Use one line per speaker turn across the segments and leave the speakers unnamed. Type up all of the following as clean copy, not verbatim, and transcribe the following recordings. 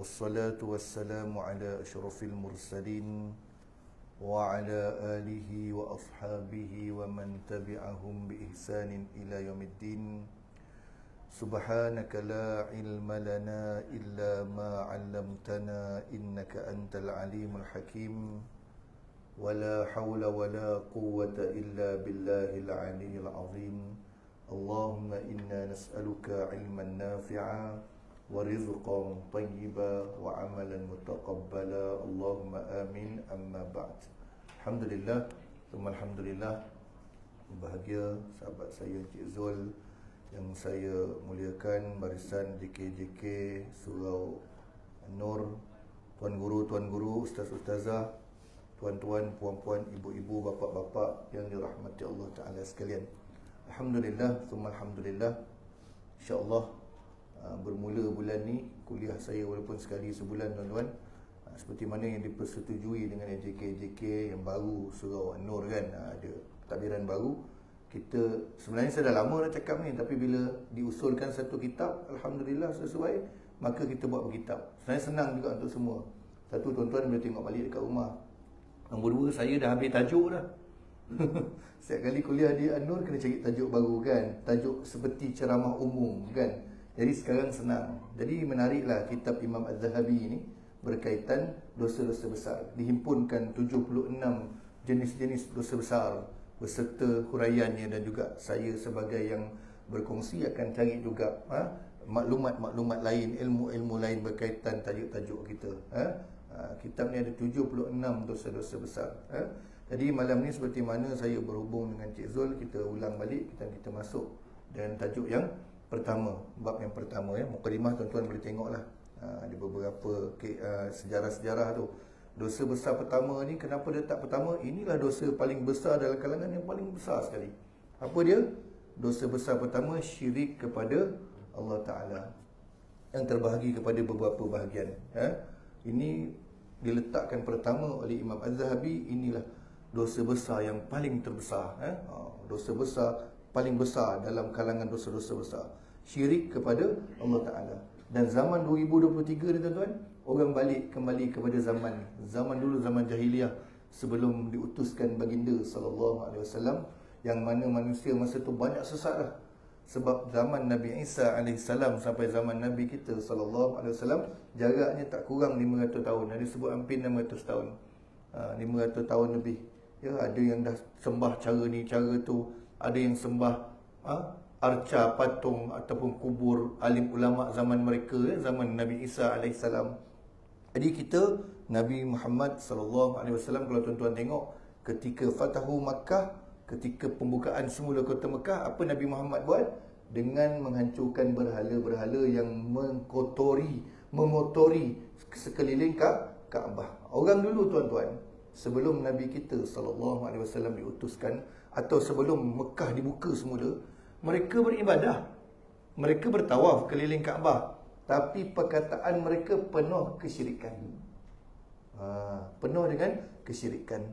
والصلاة والسلام على أشرف المرسلين وعلى آله وأصحابه ومن تبعهم بإحسان إلى يوم الدين. سبحانك لا علم لنا إلا ما علمتنا إنك أنت العليم الحكيم ولا حول ولا قوة إلا بالله العلي العظيم. اللهم إنا نسألك علما نافعا ورزقا طيبا وعملا متقبلا اللهم آمين. أما بعد. Alhamdulillah, alhamdulillah, bahagia sahabat saya Encik Zul yang saya muliakan, barisan JK Surau Nur, tuan guru, ustaz-ustazah, tuan-tuan, puan-puan, ibu-ibu, bapa-bapa yang dirahmati Allah Ta'ala sekalian. Alhamdulillah, alhamdulillah, insyaAllah bermula bulan ni kuliah saya walaupun sekali sebulan tuan-tuan, seperti mana yang dipersetujui dengan JK yang baru Surau An-Nur kan, ada takbiran baru. Kita sebenarnya saya dah lama nak cakap ni, tapi bila diusulkan satu kitab, alhamdulillah sesuai, maka kita buat berkitab. Sebenarnya senang juga untuk semua. Satu, tuan-tuan boleh tengok balik dekat rumah. Nombor dua, saya dah habis tajuk dah. Setiap kali kuliah di An-Nur kena cari tajuk baru kan, tajuk seperti ceramah umum kan. Jadi sekarang senang. Jadi menariklah kitab Imam Az-Zahabi ini berkaitan dosa-dosa besar. Dihimpunkan 76 jenis-jenis dosa besar beserta huraiannya, dan juga saya sebagai yang berkongsi akan cari juga maklumat-maklumat lain, ilmu-ilmu lain berkaitan tajuk-tajuk kita. Kitab ni ada 76 dosa-dosa besar. Jadi malam ni seperti mana saya berhubung dengan Cik Zul, kita ulang balik, kita masuk dan tajuk yang pertama, bab yang pertama ya. Mukadimah tuan-tuan boleh tengoklah. Ada beberapa sejarah-sejarah tu. Dosa besar pertama ni, kenapa dia tak pertama? Inilah dosa paling besar dalam kalangan yang paling besar sekali. Apa dia? Dosa besar pertama, syirik kepada Allah Ta'ala, yang terbahagi kepada beberapa bahagian. Ini diletakkan pertama oleh Imam Az-Zahabi. Inilah dosa besar yang paling terbesar. Dosa besar paling besar dalam kalangan dosa-dosa besar, syirik kepada Allah Ta'ala. Dan zaman 2023 ni tuan-tuan, orang balik kembali kepada zaman dulu, zaman jahiliah, sebelum diutuskan baginda sallallahu alaihi wasallam, yang mana manusia masa tu banyak sesat dah. Sebab zaman Nabi Isa alaihi salam sampai zaman Nabi kita sallallahu alaihi wasallam jaraknya tak kurang 500 tahun. Ada sebut hampir 600 tahun. 500 tahun lebih. Ya, ada yang dah sembah cara ni, cara tu. Ada yang sembah arca, patung ataupun kubur alim ulama zaman mereka, zaman Nabi Isa alaihi salam. Jadi kita, Nabi Muhammad sallallahu alaihi wasallam, kalau tuan-tuan tengok ketika Fatahu Makkah, ketika pembukaan semula kota Mekah, apa Nabi Muhammad buat? Dengan menghancurkan berhala-berhala yang mengotori sekeliling Kaabah. Orang dulu tuan-tuan, sebelum Nabi kita sallallahu alaihi wasallam diutuskan, atau sebelum Mekah dibuka semula, mereka beribadah, mereka bertawaf keliling Kaabah, tapi perkataan mereka penuh kesyirikan. Penuh dengan kesyirikan.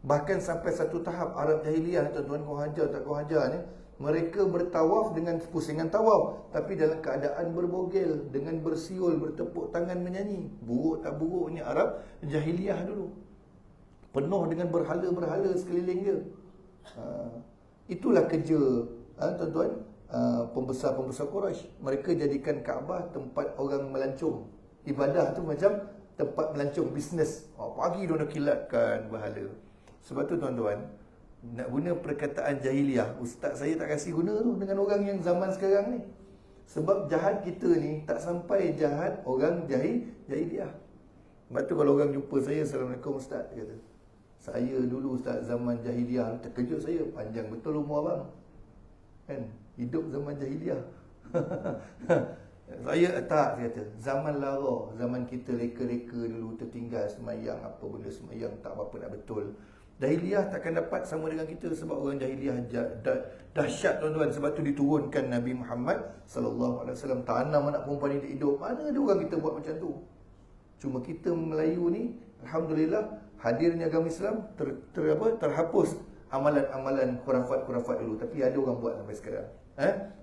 Bahkan sampai satu tahap Arab jahiliah, tuan-tuan, kau hajar tak kau hajar ni, mereka bertawaf dengan pusingan tawaf, tapi dalam keadaan berbogel, dengan bersiul, bertepuk tangan, menyanyi. Buruk tak buruknya Arab jahiliah dulu. Penuh dengan berhala-berhala sekeliling dia. Itulah kerja tuan-tuan, pembesar-pembesar Quraisy. Mereka jadikan Kaabah tempat orang melancong. Ibadah tu macam tempat melancong, bisnes. Pagi dia nak kilatkan berhala. Sebab tu tuan-tuan, nak guna perkataan jahiliah, ustaz saya tak kasih guna tu dengan orang yang zaman sekarang ni. Sebab jahat kita ni tak sampai jahat orang jahiliah. Sebab tu kalau orang jumpa saya, Assalamualaikum ustaz, dia kata, saya dulu ustaz zaman jahiliah. Terkejut saya, panjang betul umur abang kan, hidup zaman jahiliah. Saya tak, dia kata, zaman lara, zaman kita reka-reka dulu, tertinggal semayang, apa benda semayang tak apa nak betul. Jahiliah takkan dapat sama dengan kita, sebab orang jahiliah dahsyat tuan-tuan. Sebab tu diturunkan Nabi Muhammad sallallahu alaihi wasallam, tanam anak perempuan hidup. Mana ada orang kita buat macam tu? Cuma kita Melayu ni, alhamdulillah, hadirnya agama Islam terhapus amalan-amalan khurafat-khurafat dulu, tapi ada orang buat sampai sekarang.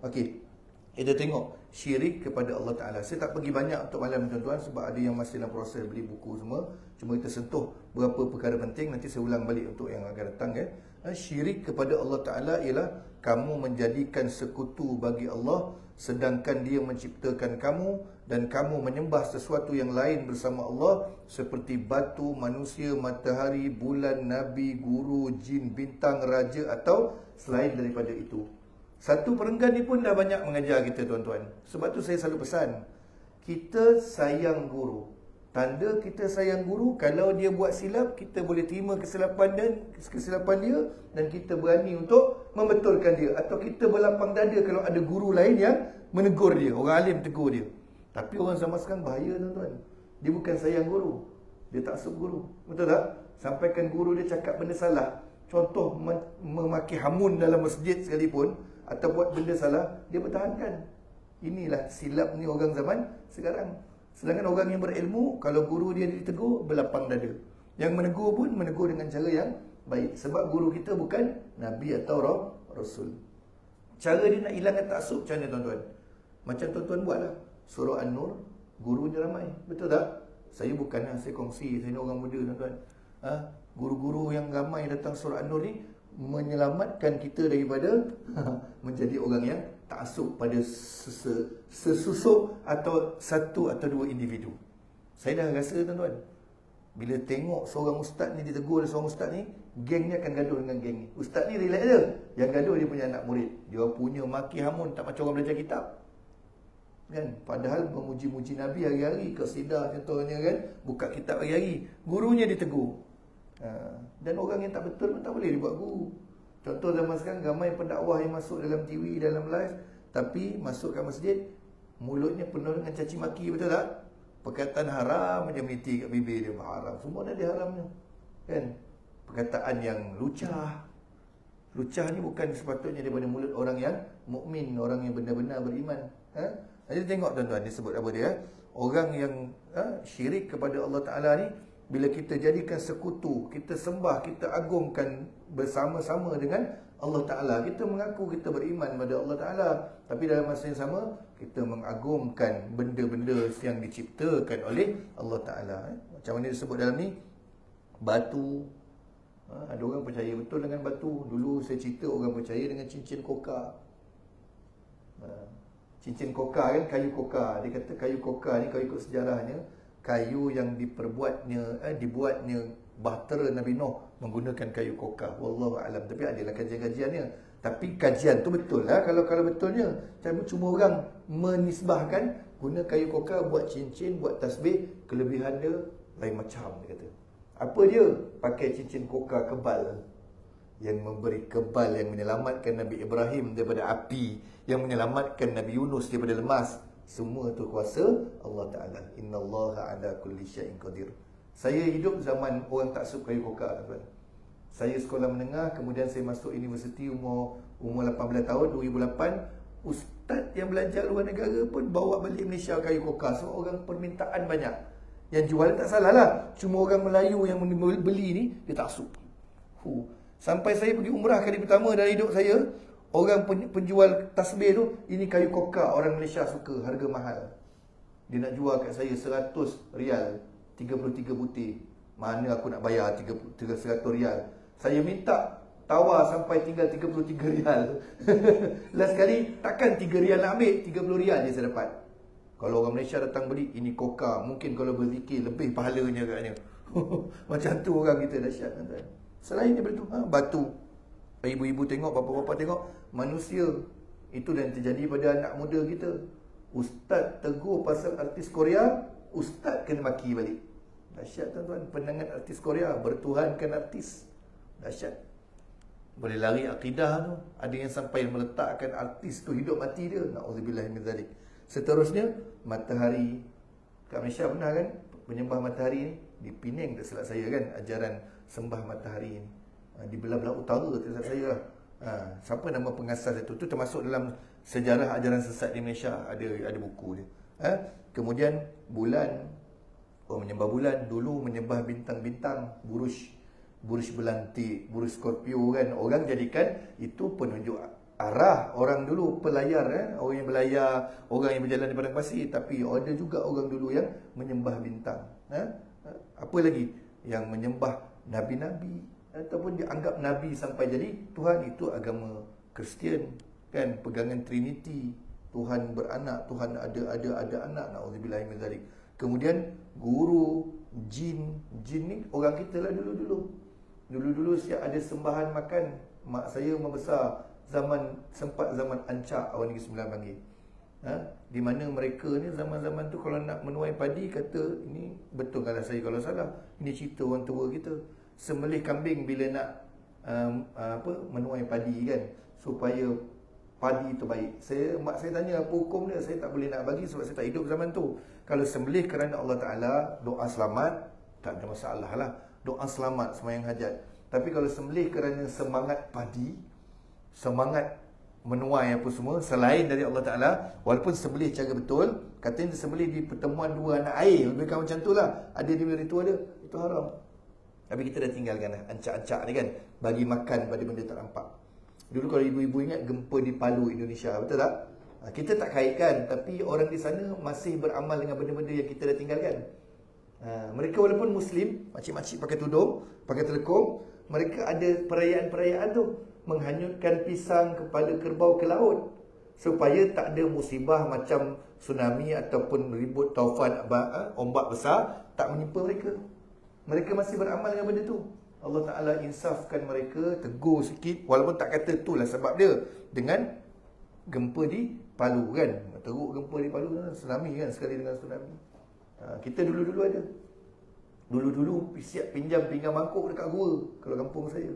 Okey, kita tengok syirik kepada Allah Ta'ala. Saya tak pergi banyak untuk malam tuan-tuan sebab ada yang masih dalam proses beli buku semua. Cuma kita sentuh beberapa perkara penting, nanti saya ulang balik untuk yang akan datang kan. Syirik kepada Allah Ta'ala ialah kamu menjadikan sekutu bagi Allah sedangkan Dia menciptakan kamu, dan kamu menyembah sesuatu yang lain bersama Allah seperti batu, manusia, matahari, bulan, nabi, guru, jin, bintang, raja atau selain daripada itu. Satu perenggan ni pun dah banyak mengajar kita tuan-tuan. Sebab tu saya selalu pesan, kita sayang guru. Tanda kita sayang guru, kalau dia buat silap, kita boleh terima kesilapan dia dan kita berani untuk membetulkan dia. Atau kita berlapang dada kalau ada guru lain yang menegur dia, orang alim tegur dia. Tapi orang zaman sekarang bahaya tuan-tuan. Dia bukan sayang guru, dia taksub guru. Betul tak? Sampaikan guru dia cakap benda salah. Contoh memaki hamun dalam masjid sekalipun, atau buat benda salah, dia pertahankan. Inilah silap ni orang zaman sekarang. Sedangkan orang yang berilmu, kalau guru dia ditegur, berlapang dada. Yang menegur pun menegur dengan cara yang baik. Sebab guru kita bukan Nabi atau Rasul. Cara dia nak hilangkan taksub macam mana tuan-tuan? Macam tuan-tuan buatlah Surah An-Nur, gurunya ramai. Betul tak? Saya bukanlah saya kongsi, saya ni orang muda tuan-tuan. Guru-guru yang ramai datang Surah An-Nur ni menyelamatkan kita daripada menjadi orang yang taksub pada sesusuk atau satu atau dua individu. Saya dah rasa tuan-tuan, bila tengok seorang ustaz ni ditegur oleh seorang ustaz ni, geng ni akan gaduh dengan geng ni. Ustaz ni relax je, yang gaduh dia punya anak murid. Dia punya maki hamun tak macam orang belajar kitab kan. Padahal memuji-muji Nabi hari-hari, qasidah contohnya kan, buka kitab hari-hari, gurunya ditegur. Dan orang yang tak betul pun tak boleh dibuat guru. Contoh zaman sekarang ramai pendakwah yang masuk dalam TV, dalam live, tapi masuk kat masjid mulutnya penuh dengan caci maki, betul tak? Perkataan haram dia meniti kat bibir dia, haram. Semua dah diharamnya. Kan? Perkataan yang lucah. Lucah ni bukan sepatutnya daripada mulut orang yang mukmin, orang yang benar-benar beriman. Jadi tengok tuan-tuan, dia sebut apa dia? Orang yang syirik kepada Allah Ta'ala ni, bila kita jadikan sekutu, kita sembah, kita agungkan bersama-sama dengan Allah Ta'ala. Kita mengaku kita beriman pada Allah Ta'ala, tapi dalam masa yang sama, kita mengagungkan benda-benda yang diciptakan oleh Allah Ta'ala. Macam mana disebut dalam ni? Batu. Ada orang percaya betul dengan batu. Dulu saya cerita orang percaya dengan cincin koka. Cincin koka kan, kayu koka. Dia kata kayu koka ni, kalau ikut sejarahnya, kayu yang dibuatnya bahtera Nabi Nuh menggunakan kayu koka. Wallahu a'lam. Tapi adalah kajian-kajiannya. Tapi kajian tu betul lah kalau betulnya. Cuma orang menisbahkan guna kayu koka buat cincin, buat tasbih, kelebihan dia lain macam dia kata. Apa dia? Pakai cincin koka kebal, yang memberi kebal, yang menyelamatkan Nabi Ibrahim daripada api, yang menyelamatkan Nabi Yunus daripada lemas. Semua tu kuasa Allah Ta'ala. Innallaha ala kulli syai'in qadir. Saya hidup zaman orang taksub kayu koka tuan. Saya sekolah menengah, kemudian saya masuk universiti umur 18 tahun, 2008. Ustaz yang belajar luar negara pun bawa balik Malaysia kayu koka. So orang permintaan banyak. Yang jual tak salah lah, cuma orang Melayu yang beli ni, dia taksub. Sampai saya pergi umrah kali pertama dalam hidup saya, orang penjual tasbih tu, ini kayu koka, orang Malaysia suka, harga mahal. Dia nak jual kat saya 100 rial, 33 butir. Mana aku nak bayar 100 rial. Saya minta tawar sampai tinggal 33 rial. Last kali, takkan 3 rial nak ambil, 30 rial je saya dapat. Kalau orang Malaysia datang beli, ini koka, mungkin kalau berzikir lebih pahalanya katnya. Macam tu orang kita dahsyat tuan-tuan. Selain daripada tu, batu. Ibu-ibu tengok, bapa-bapa tengok, manusia. Itu yang terjadi pada anak muda kita. Ustaz tegur pasal artis Korea, ustaz kena maki balik. Dahsyat tuan-tuan, pandangan artis Korea, bertuhankan artis. Dahsyat. Boleh lari akidah tu. Ada yang sampai meletakkan artis tu hidup mati dia. Na'udzubillah min zalik. Seterusnya, matahari. Kat Malaysia pernah kan menyembah matahari ni? Di Penang tak silap saya kan, ajaran sembah matahari ni. Di belah-belah utara tak silap saya lah. Siapa nama pengasas itu? Itu termasuk dalam sejarah ajaran sesat di Malaysia. Ada buku dia. Kemudian bulan. Orang menyembah bulan. Dulu menyembah bintang-bintang, buruj belantik, buruj Scorpio kan. Orang jadikan itu penunjuk arah orang dulu pelayar, orang yang berlayar, orang yang berjalan di padang pasir. Tapi ada juga orang dulu yang menyembah bintang. Apa lagi? Yang menyembah nabi-nabi ataupun dianggap nabi sampai jadi Tuhan. Itu agama Kristian, kan? Pegangan Trinity, Tuhan beranak, Tuhan ada anak, naudzubillahi min zalik. Kemudian guru, jin ni orang kita lah dulu siap ada sembahan makan. Mak saya membesar sempat zaman ancak awal Negeri Sembilan panggil. Di mana mereka ni zaman-zaman tu kalau nak menuai padi, kata ini betul kalau saya kalau salah, ini cerita orang tua kita, sembelih kambing bila nak menuai padi kan, supaya padi tu baik. Mak saya tanya apa hukum dia, saya tak boleh nak bagi sebab saya tak hidup zaman tu. Kalau sembelih kerana Allah Ta'ala, doa selamat, tak ada masalah lah, doa selamat sembahyang hajat. Tapi kalau sembelih kerana semangat padi, semangat menuai apa semua selain dari Allah Ta'ala, walaupun sembelih cara betul, katanya sembelih di pertemuan dua anak air, lebih kurang macam tu lah, ada di ritual dia, itu haram. Tapi kita dah tinggalkan lah ancak-ancak ni kan, bagi makan pada benda tak nampak. Dulu kalau ibu-ibu ingat gempa di Palu, Indonesia, betul tak? Kita tak kaitkan, tapi orang di sana masih beramal dengan benda-benda yang kita dah tinggalkan. Mereka walaupun Muslim, makcik-makcik pakai tudung, pakai telekung, mereka ada perayaan-perayaan tu, menghanyutkan pisang kepala kerbau ke laut, supaya tak ada musibah macam tsunami ataupun ribut taufan ombak besar tak menimpa mereka. Mereka masih beramal dengan benda tu. Allah Ta'ala insafkan mereka, tegur sikit, walaupun tak kata itulah sebab dia, dengan gempa di Palu kan. Teruk gempa di Palu, tsunami kan, sekali dengan tsunami. Kita dulu-dulu ada. Dulu-dulu siap pinjam pinggan mangkuk dekat gua kalau kampung saya.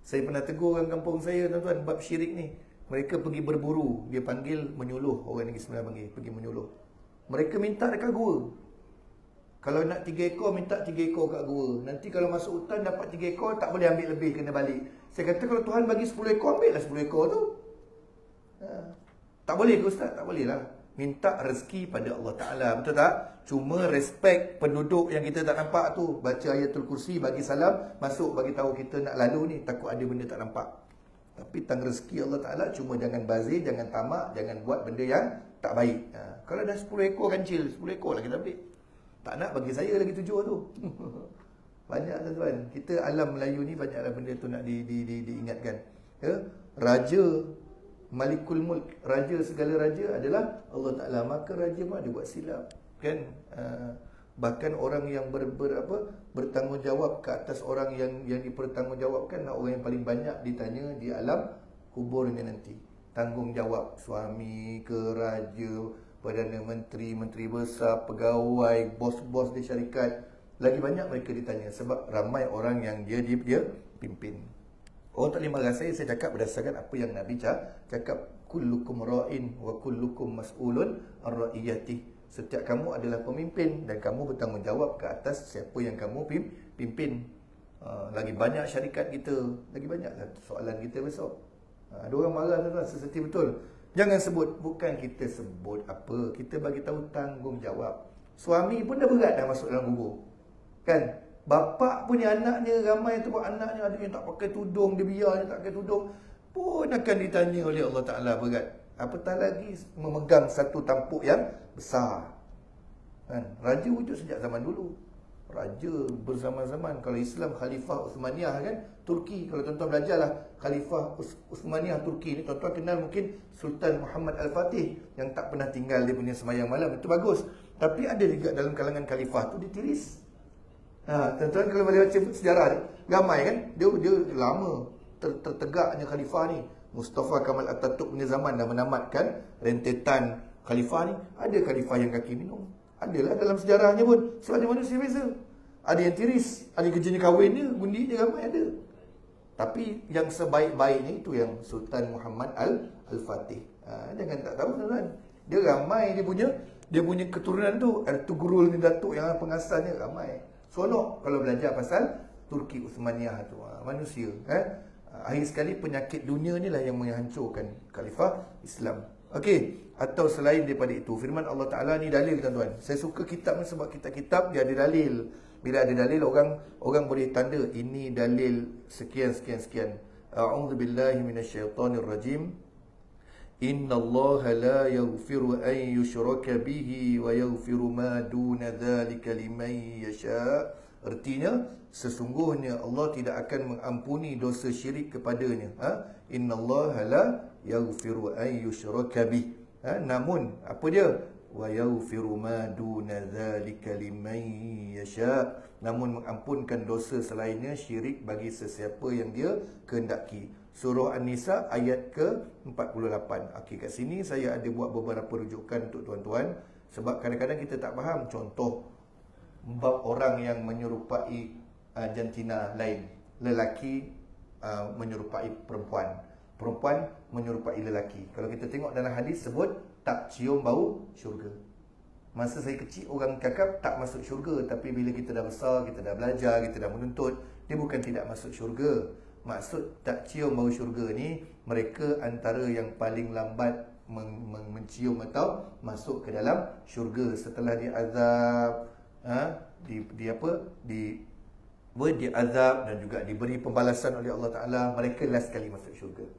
Saya pernah tegur orang kampung saya, tuan-tuan, bab syirik ni. Mereka pergi berburu, dia panggil menyuluh, orang Negeri Sembilan panggil, pergi menyuluh. Mereka minta dekat gua. Kalau nak 3 ekor, minta 3 ekor kat gua. Nanti kalau masuk hutan dapat 3 ekor, tak boleh ambil lebih, kena balik. Saya kata kalau Tuhan bagi 10 ekor, ambillah 10 ekor tu. Tak boleh ke Ustaz? Tak boleh lah. Minta rezeki pada Allah Ta'ala, betul tak? Cuma respect penduduk yang kita tak nampak tu. Baca ayatul kursi, bagi salam, masuk, bagi tahu kita nak lalu ni, takut ada benda tak nampak. Tapi tang rezeki Allah Ta'ala, cuma jangan bazir, jangan tamak, jangan buat benda yang tak baik. Kalau dah 10 ekor kancil, 10 ekor lah kita ambil. Tak nak bagi saya lagi 7 tu. Banyak tuan-tuan. Kita alam Melayu ni banyaklah benda tu nak diingatkan. Raja Malikul Mulk, raja segala raja adalah Allah Ta'ala. Maka raja pun ada buat silap, kan? Bahkan orang yang bertanggungjawab ke atas orang yang dipertanggungjawabkan, orang yang paling banyak ditanya di alam kuburnya nanti. Tanggungjawab suami ke, raja, Perdana Menteri, Menteri Besar, pegawai, bos-bos di syarikat. Lagi banyak mereka ditanya sebab ramai orang yang dia pimpin. Orang tak boleh marah saya cakap berdasarkan apa yang Nabi cakap. Kullukum ra'in wa kullukum mas'ulun an ra'iyatih. Setiap kamu adalah pemimpin dan kamu bertanggungjawab ke atas siapa yang kamu pimpin. Lagi banyak syarikat kita, lagi banyak soalan kita besok. Ada orang marah tuan-tuan, seseti betul. Jangan sebut, bukan kita sebut apa, kita bagi tahu tanggungjawab. Suami pun dah berat dah masuk dalam kubur, kan? Bapak punya anaknya, ramai tu anaknya ada yang tak pakai tudung, dia biarnya tak pakai tudung, pun akan ditanya oleh Allah Ta'ala berat. Apatah lagi memegang satu tampuk yang besar, kan? Raja wujud sejak zaman dulu. Raja berzaman-zaman. Kalau Islam Khalifah Uthmaniyah kan, Turki. Kalau tuan-tuan belajarlah Khalifah Uthmaniyah Turki ni, tuan-tuan kenal mungkin Sultan Muhammad Al-Fatih yang tak pernah tinggal dia punya sembahyang malam. Itu bagus. Tapi ada juga dalam kalangan Khalifah tu ditiris. Tuan-tuan kalau boleh baca sejarah ni, ramai kan, dia lama tertegaknya Khalifah ni. Mustafa Kamal Atatürk punya zaman dah menamatkan rentetan Khalifah ni. Ada Khalifah yang kaki minum, adalah dalam sejarahnya pun. Sebab dia manusia biasa. Ada yang tiris, ada yang kerjanya kahwin dia, gundi dia, ramai ada. Tapi yang sebaik-baiknya itu yang Sultan Muhammad Al-Fatih. Jangan tak tahu tuan-tuan. Dia ramai dia punya keturunan tu. Ada Tughrul ni datuk yang pengasasnya ramai. Sonok kalau belajar pasal Turki Uthmaniyah tu. Manusia, akhir sekali penyakit dunia ni lah yang menghancurkan Khalifah Islam. Okey, atau selain daripada itu, firman Allah Ta'ala ni dalil tuan-tuan. Saya suka kitab ni sebab kitab-kitab dia ada dalil. Bila ada dalil, orang boleh tanda ini dalil sekian. A'udzu billahi minasyaitonir rajim. Innallaha la yaghfiru an yushraka bihi wa yaghfiru ma duna dzalika liman yasha. Artinya, sesungguhnya Allah tidak akan mengampuni dosa syirik kepadanya. Innallaha la yaghfiru an yushraka bihi. Namun apa dia? Wa yaghfiru ma duna dzalika liman yasha. Namun mengampunkan dosa selainnya syirik bagi sesiapa yang dia kehendaki. Surah An-Nisa ayat ke-48. Okey, kat sini saya ada buat beberapa rujukan untuk tuan-tuan, sebab kadang-kadang kita tak faham. Contoh bab orang yang menyerupai jantina lain. Lelaki menyerupai perempuan, perempuan menyerupai lelaki. Kalau kita tengok dalam hadis sebut tak cium bau syurga. Masa saya kecil orang cakap tak masuk syurga, tapi bila kita dah besar, kita dah belajar, kita dah menuntut, dia bukan tidak masuk syurga. Maksud tak cium bau syurga ni, mereka antara yang paling lambat mencium atau masuk ke dalam syurga setelah diazab, diazab dan juga diberi pembalasan oleh Allah Ta'ala. Mereka last sekali masuk syurga.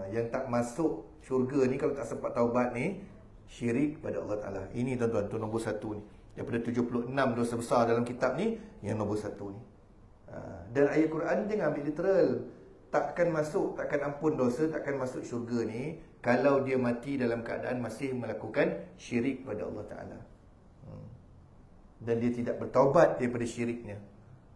Yang tak masuk syurga ni, kalau tak sempat taubat ni, syirik pada Allah Ta'ala. Ini tuan-tuan, tu nombor 1 ni. Daripada 76 dosa besar dalam kitab ni, yang nombor 1 ni. Dan ayat Quran jangan ambil literal. Takkan masuk, takkan ampun dosa, takkan masuk syurga ni kalau dia mati dalam keadaan masih melakukan syirik pada Allah Ta'ala. Dan dia tidak bertaubat daripada syiriknya.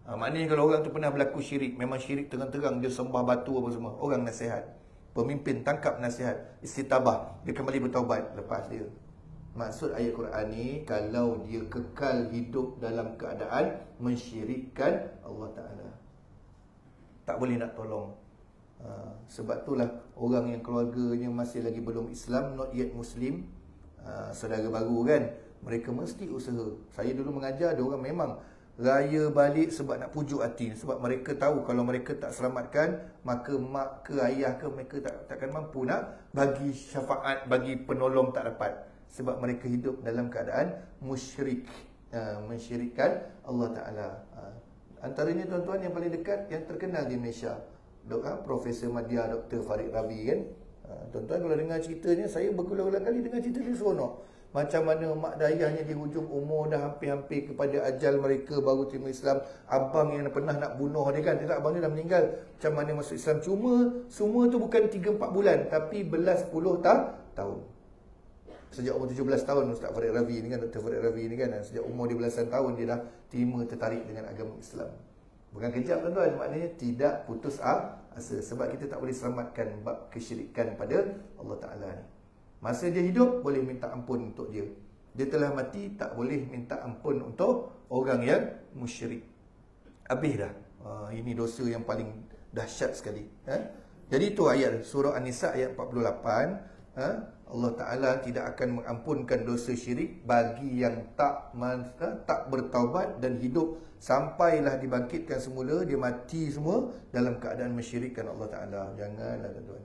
Maknanya kalau orang tu pernah berlaku syirik, memang syirik terang-terang, dia sembah batu apa semua, orang nasihat, pemimpin tangkap nasihat, istitabah, dia kembali bertaubat, lepas dia. Maksud ayat Quran ni, kalau dia kekal hidup dalam keadaan mensyirikkan Allah Ta'ala, tak boleh nak tolong. Sebab itulah orang yang keluarganya masih lagi belum Islam, not yet Muslim, saudara baru kan, mereka mesti usaha. Saya dulu mengajar, ada orang memang raya balik sebab nak pujuk hati, sebab mereka tahu kalau mereka tak selamatkan, maka mak ke ayah ke mereka takkan mampu nak bagi syafaat, bagi penolong, tak dapat. Sebab mereka hidup dalam keadaan musyrik, mensyirikkan Allah Ta'ala. Antaranya tuan-tuan yang paling dekat, yang terkenal di Malaysia, Profesor Madya Dr. Farid Ravi kan. Tuan-tuan kalau dengar ceritanya, saya berulang-ulang kali dengar cerita dia seronok. Macam mana mak dayahnya di hujung umur dah hampir-hampir kepada ajal mereka baru terima Islam. Abang yang pernah nak bunuh dia kan, abang dia dah meninggal. Macam mana masuk Islam. Cuma semua tu bukan 3-4 bulan, tapi belas puluh tahun. Sejak umur 17 tahun Ustaz Farid Ravi ni kan, Dr. Farid Ravi ni kan, sejak umur 12 tahun dia dah tertarik dengan agama Islam. Bukan kejap tuan-tuan, maknanya tidak putus asa. Sebab kita tak boleh selamatkan bab kesyirikan pada Allah Ta'ala ni. Masa dia hidup, boleh minta ampun untuk dia. Dia telah mati, tak boleh minta ampun untuk orang yang musyrik. Habis dah. Ini dosa yang paling dahsyat sekali. Jadi itu ayat surah An-Nisa ayat 48. Allah Ta'ala tidak akan mengampunkan dosa syirik bagi yang tak bertaubat dan hidup sampailah dibangkitkan semula, dia mati semua dalam keadaan mensyirikkan Allah Ta'ala. Janganlah tuan-tuan.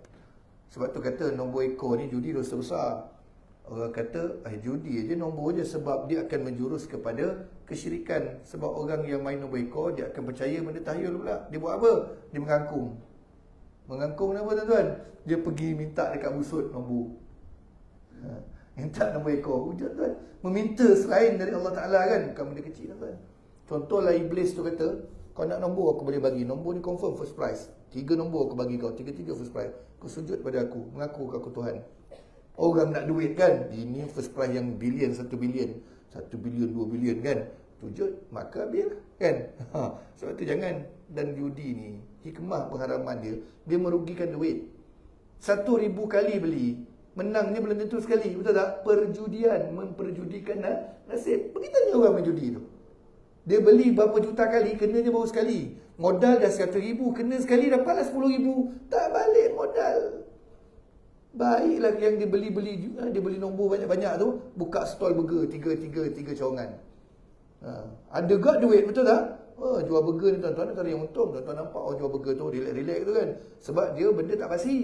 Sebab tu kata nombor ekor ni judi dosa besar. Orang kata judi je nombor je, sebab dia akan menjurus kepada kesyirikan. Sebab orang yang main nombor ekor, dia akan percaya benda tahyul pula. Dia buat apa? Dia mengangkung. Mengangkung apa tuan-tuan? Dia pergi minta dekat busut nombor. Minta nombor ekor. Tuan-tuan, meminta selain dari Allah Ta'ala kan, bukan benda kecil tuan-tuan. Contohlah iblis tu kata, kau nak nombor aku boleh bagi. Nombor ni confirm first prize. 3 nombor aku bagi kau, 3 first prize. Kau sujud pada aku, mengaku aku Tuhan. Orang nak duit kan, ini first prize yang bilion, 1 bilion, 1 bilion, 2 bilion kan, sujud, maka ambil kan. Sebab tu jangan. Dan judi ni, hikmah pengharaman dia merugikan duit. 1,000 kali beli, menangnya belum tentu sekali, betul tak? Perjudian, memperjudikan nasib. Pergi tanya orang main judi tu, dia beli berapa juta kali, kenanya baru sekali. Modal dah 100,000, kena sekali dapatlah 10,000. Tak balik modal. Baiklah yang dia beli nombor banyak-banyak tu, buka stall burger, tiga cawangan. Ada gak duit, betul tak? Jual burger ni tuan-tuan, tak ada yang untung. Tuan-tuan nampak jual burger tu, relax-relax tu kan. Sebab dia benda tak pasti.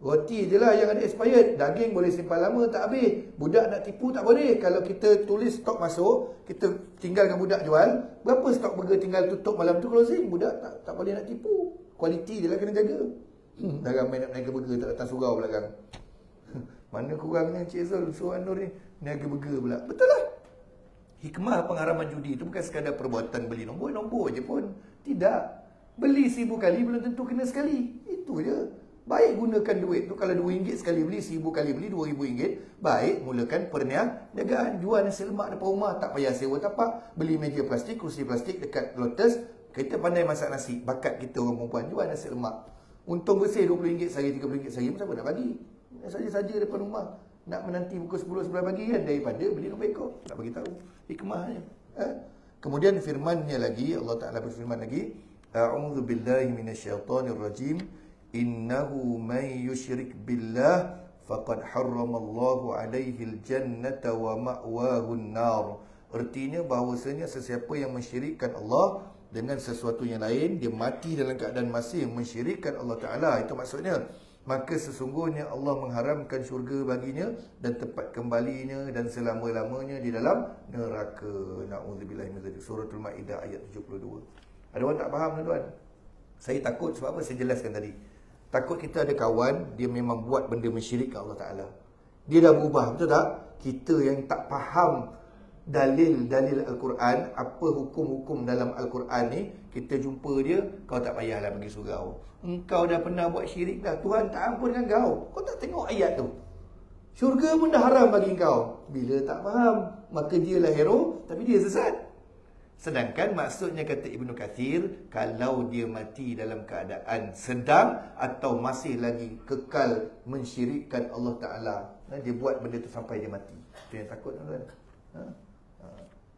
Roti je lah yang ada expired. Daging boleh simpan lama, tak habis. Budak nak tipu tak boleh. Kalau kita tulis stok masuk, kita tinggalkan budak jual, berapa stok burger tinggal tutup malam tu closing, budak tak boleh nak tipu. Kualiti dia lah kena jaga. Dah ramai nak naik burger tak datang surau belakang. Mana kurangnya Encik Zul suruh Anur ni niaga burger pula. Betul lah. Hikmah pengharaman judi itu bukan sekadar perbuatan beli nombor je pun. Tidak. Beli 1000 kali belum tentu kena sekali. Itu je. Baik gunakan duit tu. Kalau RM2 sekali beli, 1000 kali beli RM2000. Baik mulakan perniagaan. Jual nasi lemak depan rumah. Tak payah sewa tapak. Beli meja plastik, kursi plastik dekat Lotus. Kita pandai masak nasi. Bakat kita orang perempuan. Jual nasi lemak. Untung bersih RM20 sehari, RM30 sehari. Siapa nak bagi? Saja-saja depan rumah. Nak menanti pukul 10-11 pagi kan. Daripada beli nombor ekor. Tak bagi tahu. Hikmahnya. Kemudian firmannya lagi. Allah Ta'ala berfirman lagi. A'udzu billahi minasyaitonir rajim. Innahu man yusyrik billah faqad harramallahu alaihi aljannata wa ma'wahu an-nar. Artinya bahawasanya sesiapa yang mensyirikkan Allah dengan sesuatu yang lain, dia mati dalam keadaan masih mensyirikkan Allah Ta'ala. Itu maksudnya. Maka sesungguhnya Allah mengharamkan syurga baginya dan tempat kembalinya dan selama-lamanya di dalam neraka. Na'udzubillahi min dzalik. Suratul Maidah ayat 72. Ada orang tak faham tuan-tuan? Saya takut sebab apa saya jelaskan tadi. Takut kita ada kawan, dia memang buat benda mensyirikkan Allah Ta'ala. Dia dah berubah, betul tak? Kita yang tak faham dalil-dalil Al-Quran, apa hukum-hukum dalam Al-Quran ni, kita jumpa dia, kau tak payahlah pergi surau. Engkau dah pernah buat syirik dah. Tuhan tak ampunkan kau. Kau tak tengok ayat tu. Syurga pun dah haram bagi kau. Bila tak faham, maka dia lah hero, tapi dia sesat. Sedangkan maksudnya kata Ibnu Katsir, kalau dia mati dalam keadaan sedang atau masih lagi kekal mensyirikkan Allah Ta'ala, dia buat benda tu sampai dia mati. Itu yang takut tuan-tuan.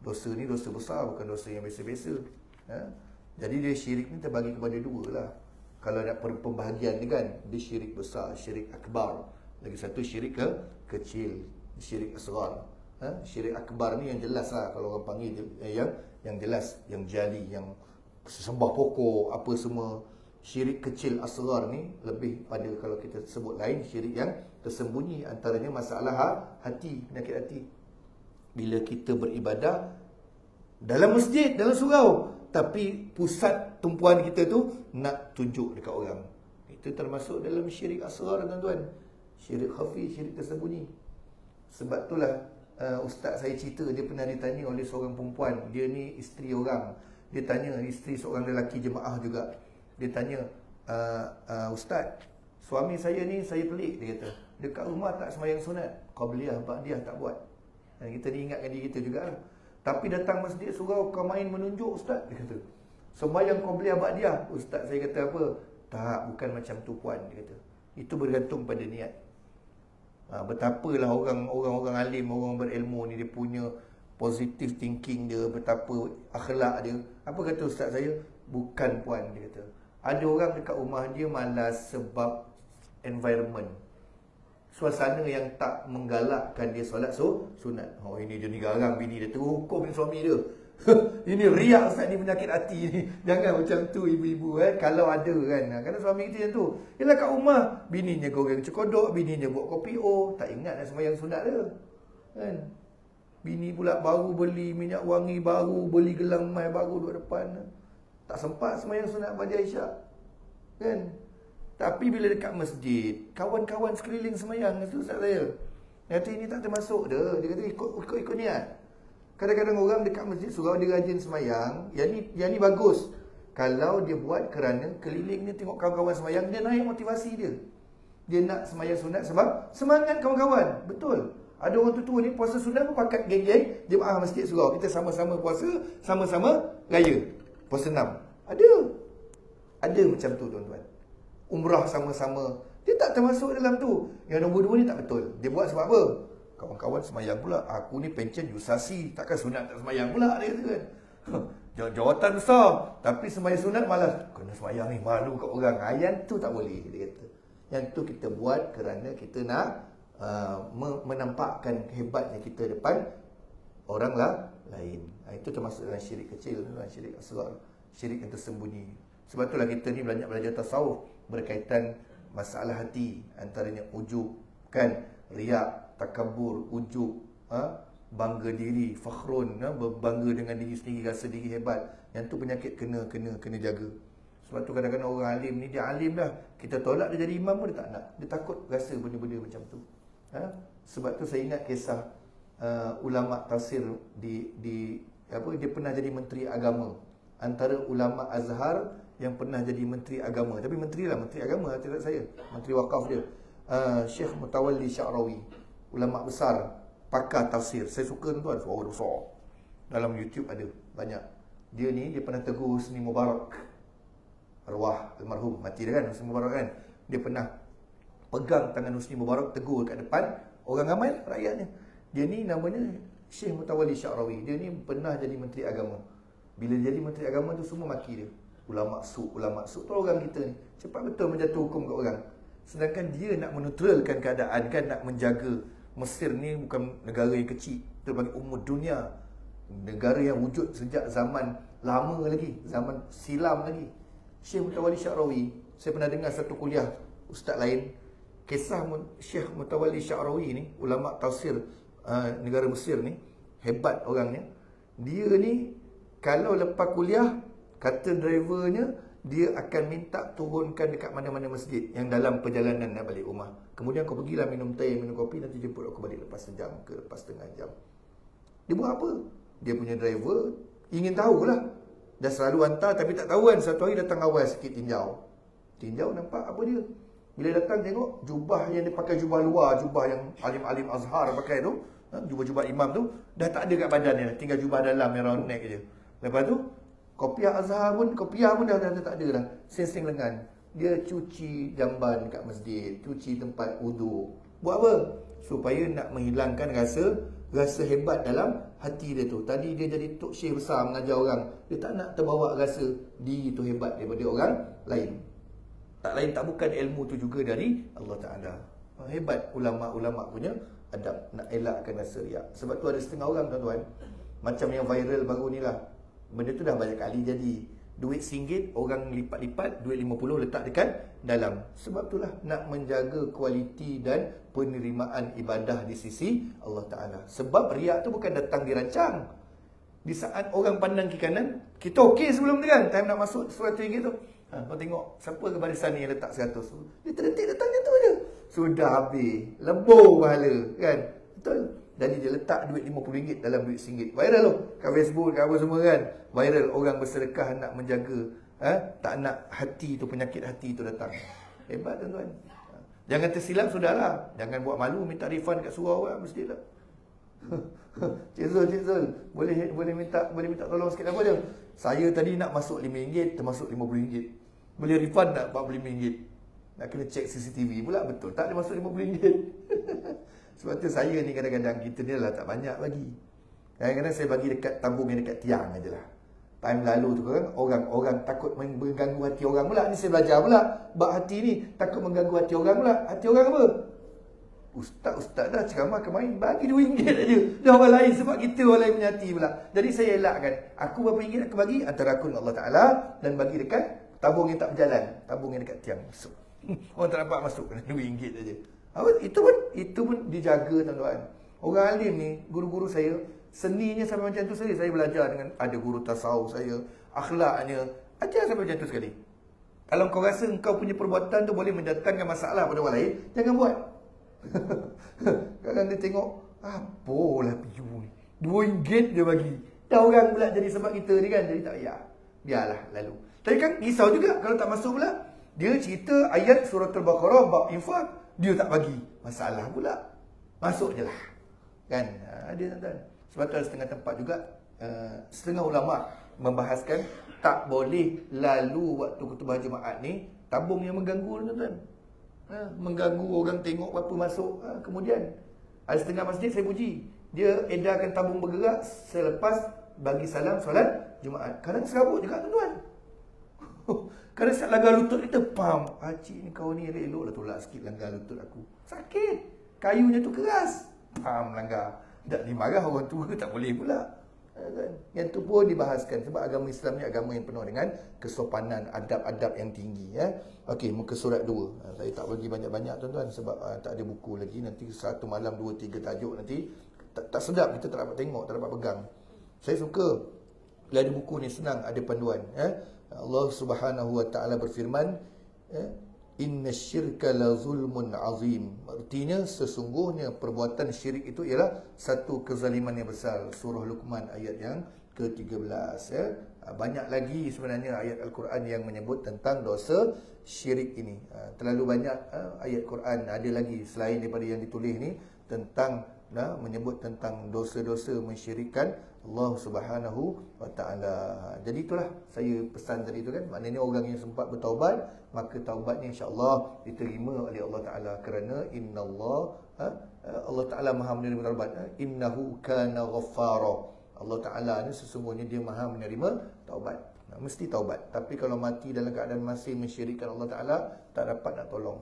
Dosa ni dosa besar, bukan dosa yang biasa-biasa. Jadi dia syirik ni terbagi kepada dua lah. Kalau nak pembahagian ni kan, dia syirik besar, syirik akbar. Lagi satu syirik kecil, syirik asghar. Syirik akbar ni yang jelas lah, kalau orang panggil yang jelas, yang jali, yang sembah pokok, apa semua. Syirik kecil asghar ni lebih pada, kalau kita sebut lain, syirik yang tersembunyi. Antaranya masalah hati, penyakit hati. Bila kita beribadah dalam masjid, dalam surau, tapi pusat tumpuan kita tu nak tunjuk dekat orang. Itu termasuk dalam syirik asghar tuan-tuan. Syirik khafi, syirik tersembunyi. Sebab itulah ustaz saya cerita, dia pernah ditanya oleh seorang perempuan. Dia ni isteri orang. Dia tanya, isteri seorang lelaki jemaah juga. Dia tanya, ustaz, suami saya ni saya pelik, dia kata. Dekat rumah tak sembahyang sunat, qabliyah, ba'diyah tak buat. Dan kita diingatkan diri kita juga lah. Tapi datang masjid surau kau main menunjuk ustaz, dia kata. Sembahyang qabliyah ba'diyah. Ustaz saya kata apa? Tak, bukan macam tu puan, dia kata. Itu bergantung pada niat. Betapalah orang-orang alim, orang berilmu ni, dia punya positive thinking dia, betapa akhlak dia. Apa kata ustaz saya? Bukan puan, dia kata. Ada orang dekat rumah dia malas sebab environment, suasana yang tak menggalakkan dia solat sunat. Oh, ini dia ni garang bini dia, terus hukum suami dia. Ini riak ustaz ni, penyakit hati ni. Jangan macam tu ibu-ibu kalau ada kan. Kerana suami kita yang tu. Yalah kat rumah, bininya goreng cekodok, bininya buat kopi o, tak ingat nak sembahyang sunat dia. Kan? Bini pula baru beli minyak wangi baru, beli gelang mai baru duduk depan. Tak sempat sembahyang sunat pada Aisyah. Kan? Tapi bila dekat masjid, kawan-kawan sekeliling sembahyang, itu ustaz saya. Dia kata ini tak termasuk dah. Dia kata ikut niat. Kadang-kadang orang dekat masjid surau dia rajin sembahyang. Yang ni bagus. Kalau dia buat kerana keliling ni tengok kawan-kawan sembahyang, dia naik motivasi dia. Dia nak sembahyang sunat sebab semangat kawan-kawan. Betul. Ada orang tua ni puasa sunat pun pakat geng-geng jemaah masjid surau. Kita sama-sama puasa, sama-sama raya. Puasa 6. Ada macam tu tuan-tuan. Umrah sama-sama. Dia tak termasuk dalam tu. Yang nombor 2 ni tak betul. Dia buat sebab apa? Kawan-kawan semayang pula. Aku ni pencen jusasi, takkan sunat tak semayang pula, dia kata kan. Jawatan besar, tapi semayang sunat malas. Kena semayang ni, malu kat orang. Yang tu tak boleh, dia kata. Yang tu kita buat kerana kita nak menampakkan hebatnya kita depan orang lain. Itu termasuk dalam syirik kecil, dalam syirik asghar, syirik yang tersembunyi. Sebab itulah kita ni banyak belajar tasawuf berkaitan masalah hati, antaranya ujub, kan, riak, takabur, ujub, bangga diri, fakhrun, berbangga dengan diri sendiri, rasa diri hebat. Yang tu penyakit kena jaga. Sebab tu kadang-kadang orang alim ni, dia alim dah, kita tolak dia jadi imam pun dia tak nak. Dia takut rasa benda-benda macam tu. Sebab tu saya ingat kisah ulama tafsir dia pernah jadi menteri agama. Antara ulama Azhar yang pernah jadi menteri agama. Tapi menteri agama, tidak saya. Menteri wakaf dia. Syekh Mutawalli Sya'rawi. Ulama besar, pakar tafsir. Saya suka tuan, suara besar. Dalam YouTube ada banyak. Dia pernah tegur Husni Mubarak. Arwah almarhum, mati dah kan Husni Mubarak kan. Dia pernah pegang tangan Husni Mubarak, tegur kat depan orang ramai rakyatnya. Dia ni namanya Syekh Mutawalli Sya'rawi. Dia ni pernah jadi menteri agama. Bila jadi menteri agama tu semua maki dia. Ulama' su tu orang kita ni cepat betul menjatuh hukum kat orang. Sedangkan dia nak menetralkan keadaan kan, nak menjaga Mesir ni bukan negara yang kecil, terbagi umur dunia. Negara yang wujud sejak zaman lama lagi, zaman silam lagi. Syekh Mutawalli Sya'rawi, saya pernah dengar satu kuliah ustaz lain, kisah Syekh Mutawalli Sya'rawi ni, ulama tafsir negara Mesir ni, hebat orangnya. Dia ni kalau lepas kuliah, kata drivernya, dia akan minta turunkan dekat mana-mana masjid yang dalam perjalanan nak balik rumah. Kemudian kau pergilah minum teh, minum kopi, nanti jemput aku balik lepas sejam ke lepas setengah jam. Dia buat apa? Dia punya driver ingin tahulah. Dah selalu hantar tapi tak tahu kan. Satu hari datang awal sikit tinjau. Tinjau nampak apa dia? Bila datang tengok jubah yang dia pakai, jubah luar, jubah yang alim-alim Azhar pakai tu, jubah-jubah imam tu, dah tak ada kat badan dia, tinggal jubah dalam yang round neck je. Lepas tu kopiah Azhar pun, kopiah pun dah tak ada dah. Seng-seng lengan. Dia cuci jamban kat masjid, cuci tempat wudu. Buat apa? Supaya nak menghilangkan rasa hebat dalam hati dia tu. Tadi dia jadi tok syekh besar mengajar orang. Dia tak nak terbawa rasa diri tu hebat daripada orang lain. Tak lain tak bukan ilmu tu juga dari Allah Ta'ala. Hebat ulama'-ulama' punya adab. Nak elakkan rasa riak. Sebab tu ada setengah orang tuan-tuan, macam yang viral baru ni lah. Benda tu dah banyak kali jadi. Duit RM1 orang lipat-lipat, duit RM50 letak dekat dalam. Sebab itulah nak menjaga kualiti dan penerimaan ibadah di sisi Allah Ta'ala. Sebab riak tu bukan datang dirancang. Di saat orang pandang ke kanan, kita okey sebelum tu kan, time nak masuk RM100 tu, kau tengok siapa ke barisan ni yang letak 100. Dia terdetik datangnya tu je, sudah habis, lebur pahala kan. Betul. Jadi dia letak duit RM50 dalam duit RM1. Viral tu kat Facebook, kat apa semua kan. Viral, orang bersedekah nak menjaga, tak nak hati tu, penyakit hati tu datang. Hebat tuan-tuan. Jangan tersilap sudahlah. Jangan buat malu minta refund kat surau orang masjid lah. Cik Zul, boleh minta tolong sikit apa dia? Saya tadi nak masuk RM5, termasuk RM50. Boleh refund tak RM45? Nak kena cek CCTV pula, betul tak dia masuk RM50? Sebab tu saya ni kadang-kadang, kita ni lah tak banyak bagi. Kadang-kadang saya bagi dekat tabung yang dekat tiang aje lah. Time lalu tu kan, orang takut mengganggu hati orang pula. Ni saya belajar pula. Bab hati ni, takut mengganggu hati orang pula. Hati orang apa? Ustaz dah ceramah kemarin, bagi RM2 aja. Dah orang lain, sebab kita orang lain punya hati pula. Jadi saya elakkan. Aku berapa ringgit aku bagi? Antara aku dengan Allah Ta'ala. Dan bagi dekat tabung yang tak berjalan. Tabung yang dekat tiang. Masuk. Orang tak dapat masuk, kena RM2 aja. Itu pun dijaga tuan-tuan. Orang alim ni, guru-guru saya, seninya sampai macam tu saya belajar dengan ada guru tasawuf saya, akhlaknya, ajar sampai macam tu sekali. Kalau kau rasa kau punya perbuatan tu boleh mendatangkan masalah pada orang lain, jangan buat. Kadang dia tengok, apalah piu ni, RM2 dia bagi. Dah orang pula jadi sebab kita ni kan, jadi tak payah. Biarlah lalu. Tapi kan risau juga kalau tak masuk pula. Dia cerita ayat surah Al-Baqarah bab infak, dia tak bagi. Masalah pula. Masuk je lah. Kan? Dia tuan-tuan. Sebab tu ada setengah tempat juga, setengah ulama' membahaskan tak boleh lalu waktu khutbah Jumaat ni tabung yang mengganggu tuan-tuan. Mengganggu orang tengok berapa masuk. Kemudian ada setengah masjid saya puji, dia edarkan tabung bergerak selepas bagi salam solat Jumaat. Kadang serabut juga tuan-tuan. Kadang saat langgar lutut kita, pam, cik ni kau ni elok lah tolak sikit langgar lutut aku. Sakit. Kayunya tu keras. Pam, langgar. Tak dimarah orang tua, tak boleh pula. Yang tu pun dibahaskan. Sebab agama Islam ni agama yang penuh dengan kesopanan, adab-adab yang tinggi. Okey, muka surat 2. Saya tak bagi banyak-banyak tuan-tuan sebab tak ada buku lagi. Nanti satu malam 2-3 tajuk nanti tak sedap, kita tak dapat tengok, tak dapat pegang. Saya suka bila ada buku ni, senang ada panduan. Allah Subhanahu wa taala berfirman, inna syirka la zulmun azim. Artinya sesungguhnya perbuatan syirik itu ialah satu kezaliman yang besar. Surah Luqman ayat yang ke-13 ya. Banyak lagi sebenarnya ayat Al-Quran yang menyebut tentang dosa syirik ini. Terlalu banyak ayat Quran ada lagi selain daripada yang ditulis ni tentang menyebut tentang dosa-dosa mensyirikkan Allah Subhanahu wa taala. Jadi itulah saya pesan tadi tu kan. Maknanya orang yang sempat bertaubat, maka taubatnya insya-Allah diterima oleh Allah taala kerana innallah Allah taala Maha menerima taubat. Innahu kana ghaffara. Allah taala ni sesungguhnya dia Maha menerima taubat. Mesti taubat. Tapi kalau mati dalam keadaan masih mensyirikkan Allah taala, tak dapat nak tolong.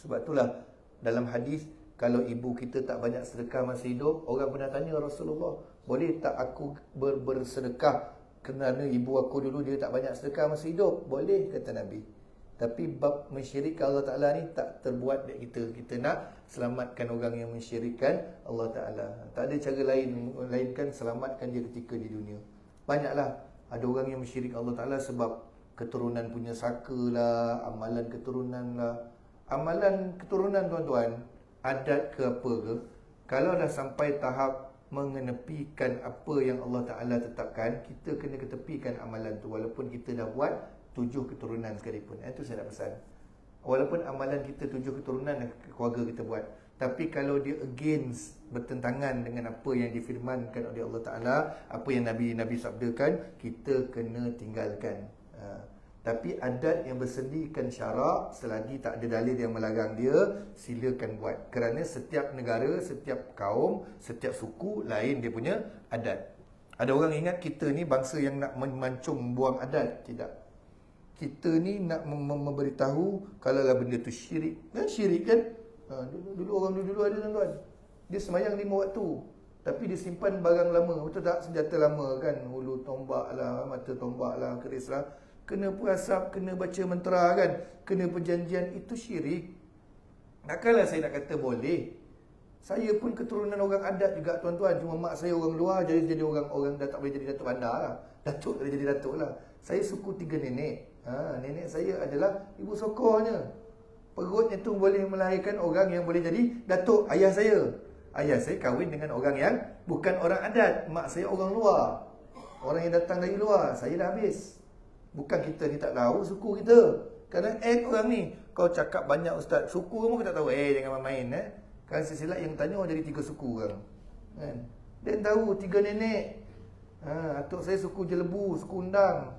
Sebab itulah dalam hadis, kalau ibu kita tak banyak sedekah masa hidup, orang pernah tanya Rasulullah, boleh tak aku bersedekah kerana ibu aku dulu dia tak banyak sedekah masa hidup? Boleh, kata Nabi. Tapi bab mensyirikkan Allah Ta'ala ni tak terbuat dari kita. Kita nak selamatkan orang yang mensyirikkan Allah Ta'ala. Tak ada cara lain melainkan selamatkan dia ketika di dunia. Banyaklah ada orang yang mensyirikkan Allah Ta'ala sebab keturunan punya saka lah, amalan keturunan lah. Amalan keturunan tuan-tuan, adat ke apa ke, kalau dah sampai tahap mengenepikan apa yang Allah Ta'ala tetapkan, kita kena ketepikan amalan tu. Walaupun kita dah buat 7 keturunan sekalipun. Itu saya nak pesan. Walaupun amalan kita 7 keturunan keluarga kita buat, tapi kalau dia against, bertentangan dengan apa yang difirmankan oleh Allah Ta'ala, apa yang Nabi sabdakan, kita kena tinggalkan. Tapi adat yang bersendikan syarak, selagi tak ada dalil yang melarang dia, silakan buat. Kerana setiap negara, setiap kaum, setiap suku lain dia punya adat. Ada orang ingat kita ni bangsa yang nak memancung buang adat. Tidak. Kita ni nak memberitahu kalau benda tu syirik. Kan syirik kan? Dulu orang dulu ada tuan-tuan. Dia semayang 5 waktu, tapi dia simpan barang lama. Betul tak? Senjata lama kan? Hulu tombak lah, mata tombak lah, keris lah. Kena perasap, kena baca mentera kan, kena perjanjian, itu syirik. Takkanlah saya nak kata boleh. Saya pun keturunan orang adat juga tuan-tuan. Cuma mak saya orang luar, jadi orang dah tak boleh jadi datuk bandar lah. Datuk tak boleh jadi datuk lah. Saya suku 3 nenek. Nenek saya adalah ibu sokornya. Perutnya tu boleh melahirkan orang yang boleh jadi datuk. Ayah saya kahwin dengan orang yang bukan orang adat. Mak saya orang luar, orang yang datang dari luar. Saya dah habis. Bukan kita ni tak tahu suku kita. Kerana orang ni, kau cakap banyak ustaz, suku kamu tak tahu. Jangan main-main. Kan silsilah yang tanya dari 3 suku kan. Dia tahu 3 nenek. Atuk saya suku Jelebu, suku Undang.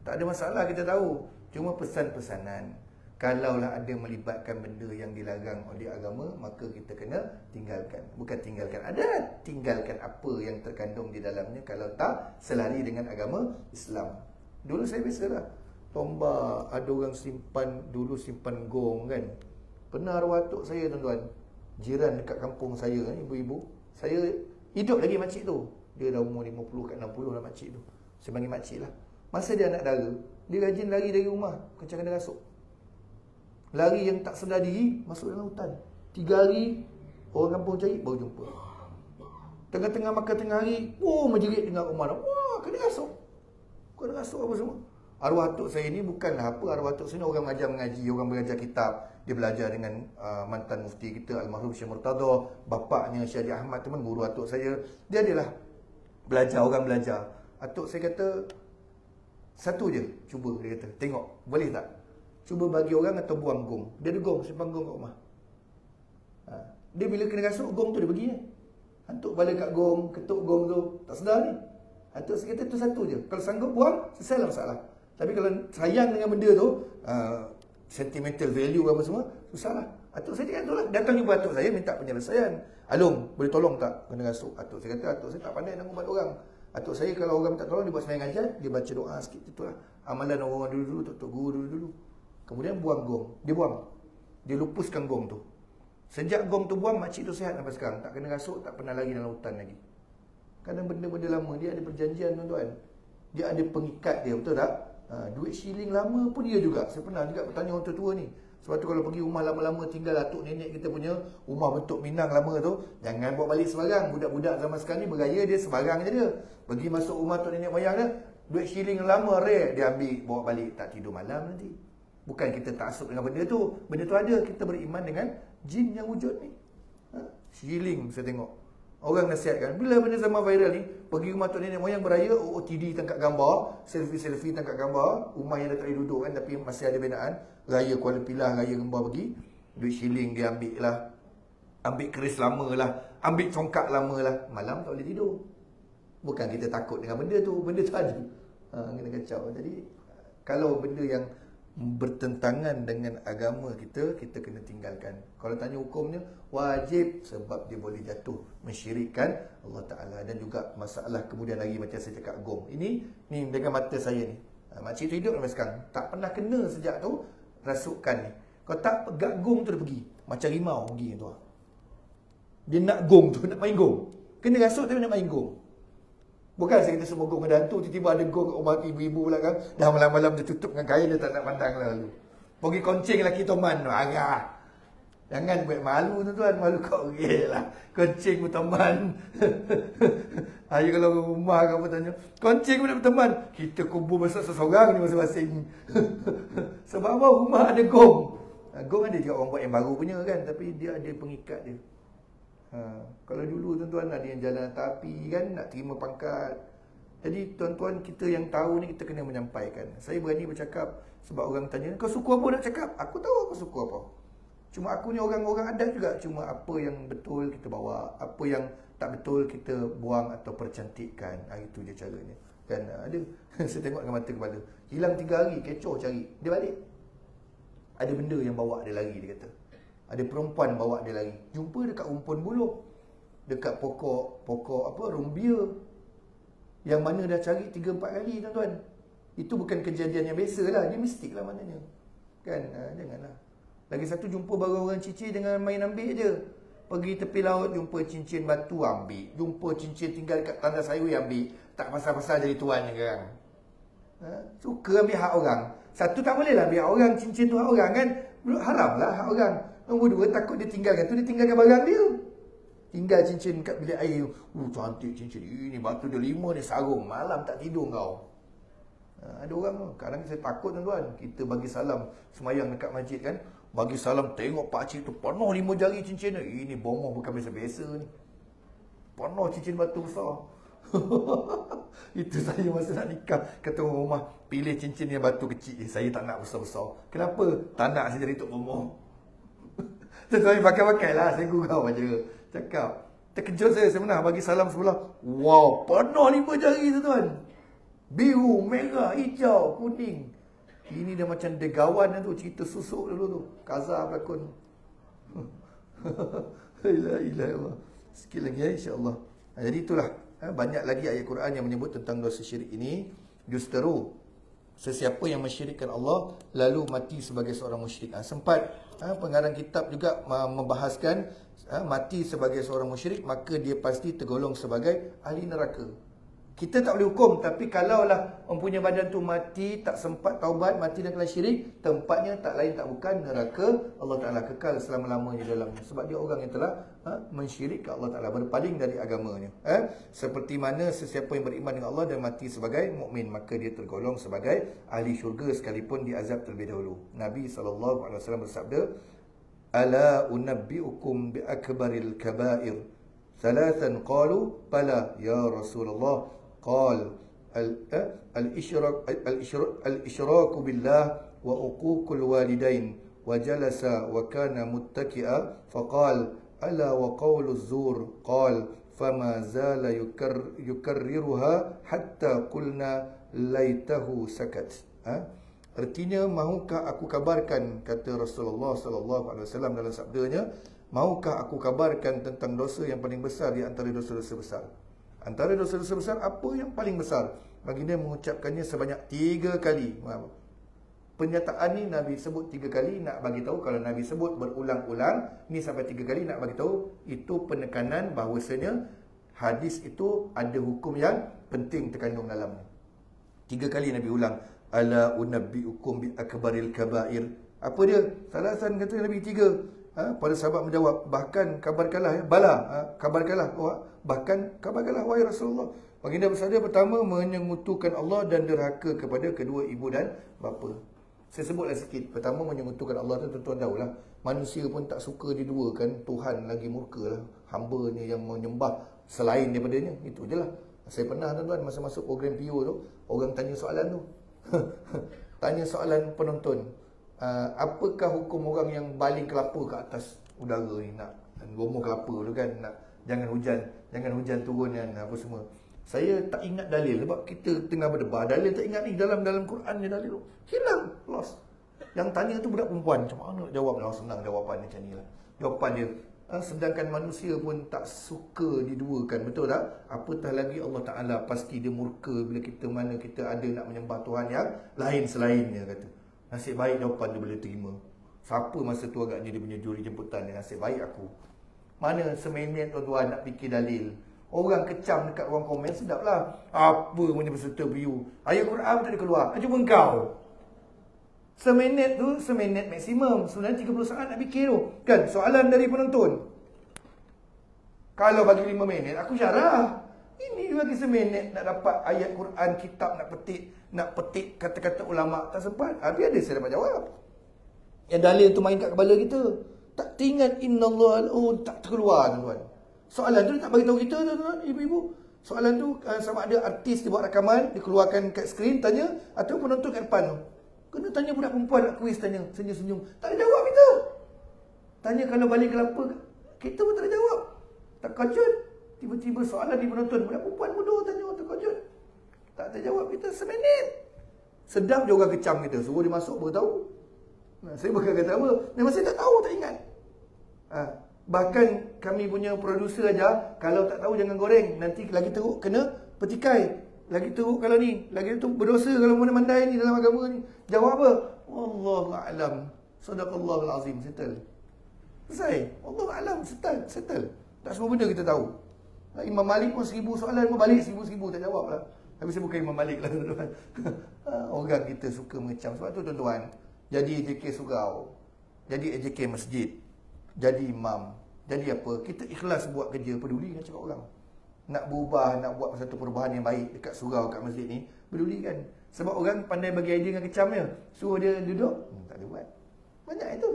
Tak ada masalah, kita tahu. Cuma pesan-pesanan, kalaulah ada melibatkan benda yang dilarang oleh agama, maka kita kena tinggalkan. Bukan tinggalkan adat, tinggalkan apa yang terkandung di dalamnya. Kalau tak selari dengan agama Islam. Dulu saya biasalah tombak, ada orang simpan gong kan. Pernah arwah atuk saya tuan-tuan, jiran dekat kampung saya kan, ibu-ibu. Saya hidup lagi makcik tu. Dia dah umur 50 kat 60 lah makcik tu. Saya panggil makcik lah. Masa dia anak dara, dia rajin lari dari rumah kencang kena rasuk. Lari yang tak sedar diri, masuk dalam hutan. 3 hari orang kampung cari, baru jumpa. Tengah-tengah makan tengah hari, menjerit dengan rumah dah. Kena rasuk. Kena rasuk apa semua. Arwah atuk saya ni bukanlah apa. Arwah atuk saya ni orang mengajar mengaji, orang belajar kitab. Dia belajar dengan mantan mufti kita, Almarhum Syekh Murtada. Bapaknya Syekh Ahmad teman guru atuk saya. Dia adalah belajar, orang belajar. Atuk saya kata, satu je, cuba. Dia kata, tengok, boleh tak? Cuba bagi orang atau buang gong. Dia ada gong, simpan gong kat rumah. Dia bila kena rasuk, gong tu dia bagi. Hantuk bala kat gong, ketuk gong tu. Tak sedar ni. Atuk saya kata tu satu je. Kalau sanggup buang, selesailah masalah. Tapi kalau sayang dengan benda tu, sentimental value apa semua, susahlah. Atuk saya cakap tu lah. Datang jumpa atuk saya, minta penyelesaian. Alung, boleh tolong tak kena rasuk? Atuk saya kata, atuk saya tak pandai nak ubat orang. Atuk saya kalau orang minta tolong, dia buat sembahyang hajat, dia baca doa sikit, itulah. Amalan orang dulu-dulu, tok guru dulu-dulu. Kemudian buang gong. Dia buang. Dia lupuskan gong tu. Sejak gong tu buang, makcik tu sihat sampai sekarang. Tak kena rasuk, tak pernah lagi dalam hutan lagi. Kadang benda-benda lama, dia ada perjanjian tuan-tuan. Dia ada pengikat dia, betul tak? Duit shilling lama pun dia juga. Saya pernah juga bertanya orang tua-tua ni. Sebab tu kalau pergi rumah lama-lama, tinggal atuk nenek kita punya rumah bentuk Minang lama tu, jangan bawa balik sebarang. Budak-budak zaman sekarang ni bergaya, dia sebarang je dia. Pergi masuk rumah atuk nenek moyang dia, Duit shilling lama rare dia ambil bawa balik, tak tidur malam nanti. Bukan kita taksub dengan benda tu. Benda tu ada, kita beriman dengan jin yang wujud ni. Shilling saya tengok. Orang nasihatkan, bila benda zaman viral ni, pergi rumah tok nenek moyang beraya, OOTD tangkap gambar, selfie tangkap gambar, rumah yang dah tak boleh duduk kan, tapi masih ada binaan, raya Kuala Pilah, raya Gembar pergi, duit shilling dia ambil lah, ambil keris lama lah, ambil congkak lama lah, malam tak boleh tidur. Bukan kita takut dengan benda tu ada. Kena kacau. Jadi kalau benda yang bertentangan dengan agama kita, kita kena tinggalkan. Kalau tanya hukumnya, wajib, sebab dia boleh jatuh mensyirikkan Allah Ta'ala. Dan juga masalah kemudian lagi macam saya cakap gong. Ini dengan mata saya ni. Makcik tu hidup sampai sekarang, tak pernah kena sejak tu rasukan ni. Kalau tak pegak gong tu dia pergi. Macam rimau pergi tu. Dia nak gong tu, nak main gong. Kena rasuk tapi nak main gong. Bukan saya kata semua gong ada hantu, tiba-tiba ada gong kat rumah ibu-ibu belakang, dah malam-malam dia tutup dengan kain, dia tak nak pandang lalu. Pergi koncing lelaki toman tu, agak. Jangan buat malu tuan-tuan, malu kau lah. Koncing berteman. Ayo kalau rumah kamu tanya, koncing pun nak berteman. Kita kubur besar seseorang ni masing-masing. Sebab apa? Rumah ada gong. Gong ada juga orang buat yang baru punya kan, tapi dia ada pengikat dia. Kalau dulu tuan-tuan ada yang jalan tapi kan, nak terima pangkat. Jadi tuan-tuan kita yang tahu ni, kita kena menyampaikan. Saya berani bercakap sebab orang tanya, kau suku apa nak cakap? Aku tahu aku suku apa. Cuma aku ni orang-orang adat juga. Cuma apa yang betul kita bawa, apa yang tak betul kita buang atau percantikkan. Itu je caranya. Kan ada saya tengok dengan mata kepala, hilang 3 hari kecoh cari, dia balik. Ada benda yang bawa dia lari, dia kata. Ada perempuan bawa dia lari. Jumpa dekat rumpun buluh. Dekat pokok apa, rumbia. Yang mana dah cari 3-4 kali tuan-tuan. Itu bukan kejadian yang biasa lah. Dia mistik lah maknanya. Kan, janganlah. Lagi satu, jumpa baru orang cici dengan main ambil je. Pergi tepi laut, jumpa cincin batu, ambil. Jumpa cincin tinggal dekat tanda sayur, ambil. Tak pasal-pasal jadi tuan sekarang. Suka ambil hak orang. Satu, tak boleh lah ambil hak orang. Cincin tu hak orang kan. Haram lah hak orang. Nombor 2, takut dia tinggalkan tu, dia tinggalkan barang dia. Tinggal cincin kat bilik air. Cantik cincin. Ini batu dia 5 ni, sarung. Malam tak tidur kau. Ada orang tu. Kadang saya takut tuan-tuan. Kita bagi salam semayang dekat masjid kan. Bagi salam, tengok pakcik tu penuh 5 jari cincin ni. Ini bomoh bukan biasa-biasa ni. Penuh cincin batu besar. Itu saya masa nak nikah. Kata orang rumah, pilih cincin yang batu kecil. Saya tak nak besar-besar. Kenapa? Tak nak saya jadi tok bomoh. Tuan-tuan pakai-pakai lah. Saya gurau aja. Cakap. Terkejut saya pernah bagi salam sebelah. Wow, penuh 5 jari tuan-tuan. Biru, merah, hijau, kuning. Ini dah macam degawan tu. Cerita susuk dulu tu. Kaza berlakon. La ilaha illallah. Sikit lagi ya, insyaAllah. Jadi itulah. Banyak lagi ayat Quran yang menyebut tentang dosa syirik ini. Justeru, sesiapa yang mensyirikkan Allah lalu mati sebagai seorang musyrik. Sempat pengarang kitab juga membahaskan mati sebagai seorang musyrik, maka dia pasti tergolong sebagai ahli neraka. Kita tak boleh hukum, tapi kalaulah mempunyai badan tu mati, tak sempat taubat, mati dan kena syirik, tempatnya tak lain tak bukan neraka. Allah Ta'ala kekal selama-lamanya dalamnya. Sebab dia orang yang telah mensyirik ke Allah Ta'ala, berpaling dari agamanya. Seperti mana sesiapa yang beriman dengan Allah dan mati sebagai mukmin, maka dia tergolong sebagai ahli syurga sekalipun diazab terlebih dahulu. Nabi SAW bersabda, Ala unabbi'ukum bi akbaril kabair. Thalathan qalu, bala ya Rasulullah. قال الإشراك بالله وعقوق الوالدين وجلس وكان متكئا فقال ألا وقول الزور قال فما زال يكررها حتى قلنا ليته سكت. Artinya, mahukah aku kabarkan, kata Rasulullah SAW dalam sabdanya, mahukah aku kabarkan tentang dosa yang paling besar di antara dosa-dosa besar? Antara dosa-dosa besar, apa yang paling besar? Baginda mengucapkannya sebanyak 3 kali. Pernyataan ni Nabi sebut 3 kali, nak bagi tahu kalau Nabi sebut berulang-ulang, ni sampai 3 kali nak bagi tahu itu penekanan bahawasanya hadis itu ada hukum yang penting terkandung dalamnya. 3 kali Nabi ulang, ala unabbi'ukum bi akbaril kabair. Apa dia? Salasan kata Nabi 3. Para sahabat menjawab, bahkan kabarkanlah, kabarkanlah, bahkan kabarkanlah wahai Rasulullah. Baginda bersabda, pertama menyengutukan Allah dan derhaka kepada kedua ibu dan bapa. Saya sebutlah sikit. Pertama menyengutukan Allah tu tuan-tuan tahulah. Manusia pun tak suka diduakan, Tuhan lagi murka lah. Hamba-Nya yang menyembah selain daripadanya. Itu je lah. Saya pernah tuan-tuan masa masuk program PO tu, orang tanya soalan tu. Tanya soalan penonton. Apakah hukum orang yang baling kelapa ke atas udara ni, nak gomoh kelapa tu kan, nak jangan hujan turun kan, apa semua. Saya tak ingat dalil sebab kita tengah berdebat. Dalil tak ingat ni, dalam Quran ni dalil tu hilang, lost. Yang tanya tu budak perempuan, macam mana nak jawab? Senang jawapan macam ni lah. Jawapan dia, sedangkan manusia pun tak suka diduakan, betul tak? Apatah lagi Allah Ta'ala, pasti dia murka bila kita ada nak menyembah Tuhan yang lain selainnya, kata. Nasib baik jawapan dia boleh terima. Siapa masa tu agaknya dia punya juri jemputan dia, nasib baik aku. Mana seminit tuan-tuan nak fikir dalil. Orang kecam dekat ruang komen, sedap lah. Apa punya peserta view, ayat Quran tak ada keluar, cuba engkau. Seminit tu, seminit maksimum. Sebenarnya 30 saat nak fikir tu kan. Soalan dari penonton, kalau bagi 5 minit, aku syarah. Ini bagi seminit nak dapat ayat Quran, kitab nak petik kata-kata ulama', tak sempat. Habis ada saya dapat jawab. Yang dalil tu main kat kepala kita. Tak teringat innallaha tak terkeluar tuan-tuan. Soalan tu tak bagi tahu kita tuan-tuan, ibu-ibu. Soalan tu sama ada artis dia buat rakaman, dikeluarkan kat skrin tanya, atau penonton kat depan tu. Kena tanya budak perempuan nak kuis, tanya senyum-senyum. Tak ada jawab kita. Tanya kalau balik kelapa, kita pun tak ada jawab. Terkejut. Tiba-tiba soalan di penonton, budak perempuan bodoh tanya, terkejut. Tak ada jawab kita seminit. Sedap je orang kecam kita, suruh dia masuk baru tahu. Saya bukan kata apa, memang saya tak tahu, tak ingat. Bahkan kami punya produser aja, kalau tak tahu jangan goreng, nanti lagi teruk kena petikai. Lagi teruk kalau ni, lagi tu berdosa kalau mana-mandai ni dalam agama ni. Jawab apa? Wallahu a'lam. Sadaqallahul azim. Settle. Selesai. Wallahu a'lam, settle. Tak semua benda kita tahu. Imam Malik pun 1000 soalan pun balik 1000 tak jawab lah. Tapi saya bukan Imam Malik lah tuan-tuan. Orang kita suka mengecam. Sebab tu tuan-tuan, jadi AJK surau, jadi AJK masjid, jadi imam, jadi apa, kita ikhlas buat kerja, peduli dengan cakap orang. Nak berubah, nak buat satu perubahan yang baik dekat surau, kat masjid ni, peduli kan. Sebab orang pandai bagi idea dengan kecamnya, suruh dia duduk, tak ada buat. Banyak itu.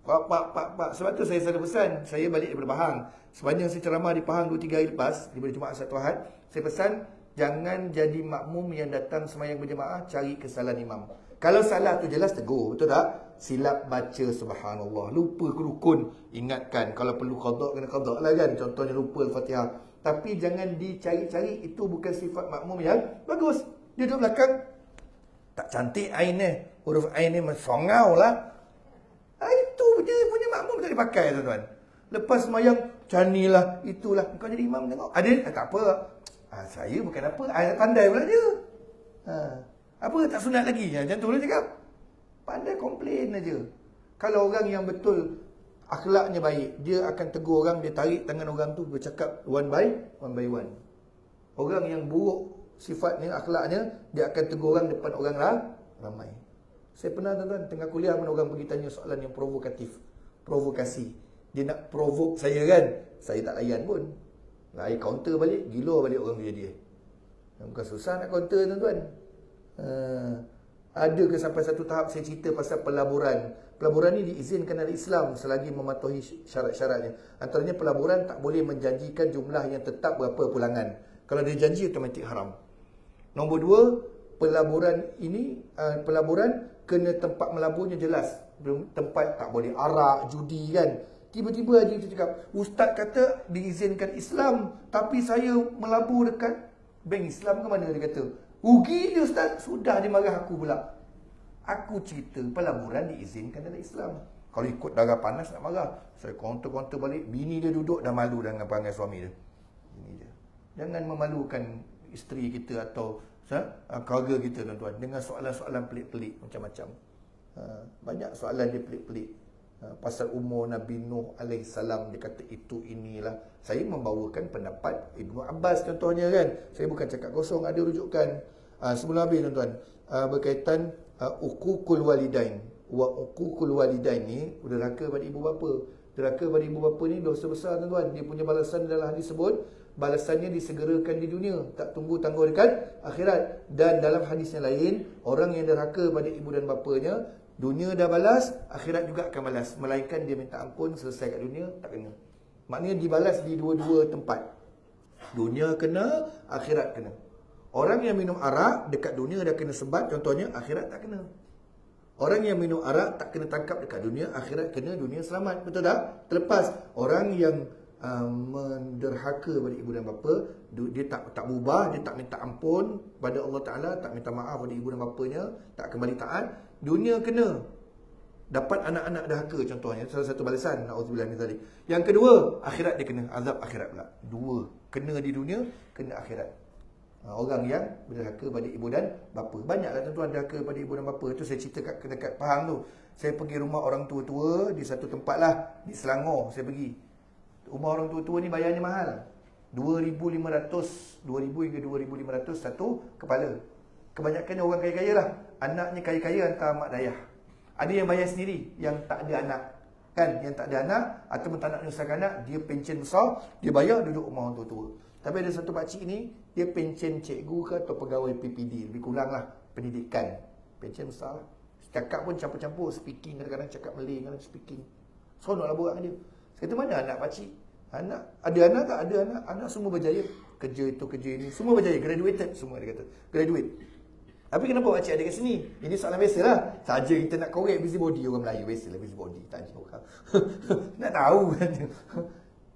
Pak. Sebab tu saya selalu pesan, saya balik daripada Pahang. Sepanjang saya ceramah di Pahang 2-3 hari lepas, daripada Jumaat Sabtu Ahad, saya pesan, jangan jadi makmum yang datang semayang berjemaah cari kesalahan imam. Kalau salah tu jelas tegur, betul tak? Silap baca subhanallah, lupa rukun, ingatkan. Kalau perlu qada kena qada lah kan. Contohnya lupa Al-Fatihah. Tapi jangan dicari-cari, itu bukan sifat makmum yang bagus. Dia duduk belakang, tak cantik ain ni, huruf ain ni songau lah. Itu punya makmum tak dipakai tuan-tuan. Lepas semayang, canilah, itulah. Kau jadi imam tengok. Ada? Tak apa. Saya bukan apa. Pandai pula dia. Apa tak sunat lagi? Macam tu lah cakap. Pandai komplain aja. Kalau orang yang betul akhlaknya baik, dia akan tegur orang, dia tarik tangan orang tu, bercakap one by one. Orang yang buruk sifatnya, akhlaknya, dia akan tegur orang depan orang ramai. Saya pernah tuan-tuan, tengah kuliah mana orang pergi tanya soalan yang provokatif. Provokasi. Dia nak provoke saya kan. Saya tak layan pun. Saya counter balik, gila balik orang dia. Bukan susah nak counter tuan-tuan. Ada ke sampai satu tahap saya cerita pasal pelaburan. Pelaburan ni diizinkan oleh Islam selagi mematuhi syarat-syaratnya. Antaranya pelaburan tak boleh menjanjikan jumlah yang tetap berapa pulangan. Kalau dia janji, automatik haram. Nombor 2, pelaburan kena tempat melaburnya jelas. Tempat tak boleh arak, judi kan. Tiba-tiba aja kita cakap, ustaz kata diizinkan Islam, tapi saya melabur dekat bank Islam ke mana, dia kata. Rugi dia ustaz. Sudah dia marah aku pula. Aku cerita pelaburan diizinkan dalam Islam. Kalau ikut darah panas nak marah. Saya counter balik. Bini dia duduk dah malu dengan perangai suami dia. Ini dia. Jangan memalukan isteri kita atau keluarga kita tuan-tuan dengan soalan-soalan pelik-pelik macam-macam. Banyak soalan dia pelik-pelik. Pasal umur Nabi Nuh alaihissalam, dia kata itu inilah. Saya membawakan pendapat Ibnu Abbas contohnya kan. Saya bukan cakap kosong, ada rujukan. Sebelum habis tuan-tuan, berkaitan uququl walidain. Wa uququl walidain ni derhaka pada ibu bapa. Derhaka pada ibu bapa ni dosa besar tuan-tuan. Dia punya balasan dalam hadis sebut, balasannya disegerakan di dunia, tak tunggu tangguh dekat akhirat. Dan dalam hadis yang lain, orang yang derhaka pada ibu dan bapanya, dunia dah balas, akhirat juga akan balas. Melainkan dia minta ampun, selesai kat dunia, tak kena. Maknanya dibalas di dua-dua tempat. Dunia kena, akhirat kena. Orang yang minum arak dekat dunia dah kena sebat, contohnya, akhirat tak kena. Orang yang minum arak tak kena tangkap dekat dunia, akhirat kena, dunia selamat. Betul tak? Terlepas. Orang yang menderhaka pada ibu dan bapa, dia tak berubah, dia tak minta ampun pada Allah Ta'ala, tak minta maaf pada ibu dan bapanya, tak kembali taat, dunia kena. Dapat anak-anak derhaka contohnya, salah satu balasan, na'udzubillah min zalik. Yang kedua, akhirat dia kena, azab akhirat pula. Dua, kena di dunia, kena akhirat. Orang yang berderhaka pada ibu dan bapa. Banyaklah tuan-tuan derhaka pada ibu dan bapa. Itu saya cerita dekat Pahang tu. Saya pergi rumah orang tua-tua di satu tempat lah, di Selangor saya pergi. Rumah orang tua-tua ni bayarnya mahal. 2,500, 2,000 hingga 2,500 satu kepala. Kebanyakannya orang kaya-kaya lah. Anaknya kaya-kaya hantar mak dayah. Ada yang bayar sendiri, yang tak ada anak. Kan, yang tak ada anak ataupun tak nak menyusahkan anak, dia pencen besar, dia bayar duduk rumah orang tua-tua. Tapi ada satu pakcik ni, dia pencen cikgu ke atau pegawai PPD, lebih kurang lah pendidikan. Pencen besar lah. Cakap pun campur-campur, speaking, kadang-kadang cakap Malay, kadang-kadang speaking. Seronok lah buat dengan dia. Saya kata, mana anak pakcik? Anak, ada anak tak? Ada anak. Anak semua berjaya. Kerja itu, kerja ini. Semua berjaya. Graduated semua, dia kata. Graduate. Tapi kenapa pakcik ada kat sini? Ini soalan biasa lah. Saja kita nak korek busybody orang Melayu. Biasalah busybody. Tanya orang. Nak tahu kan.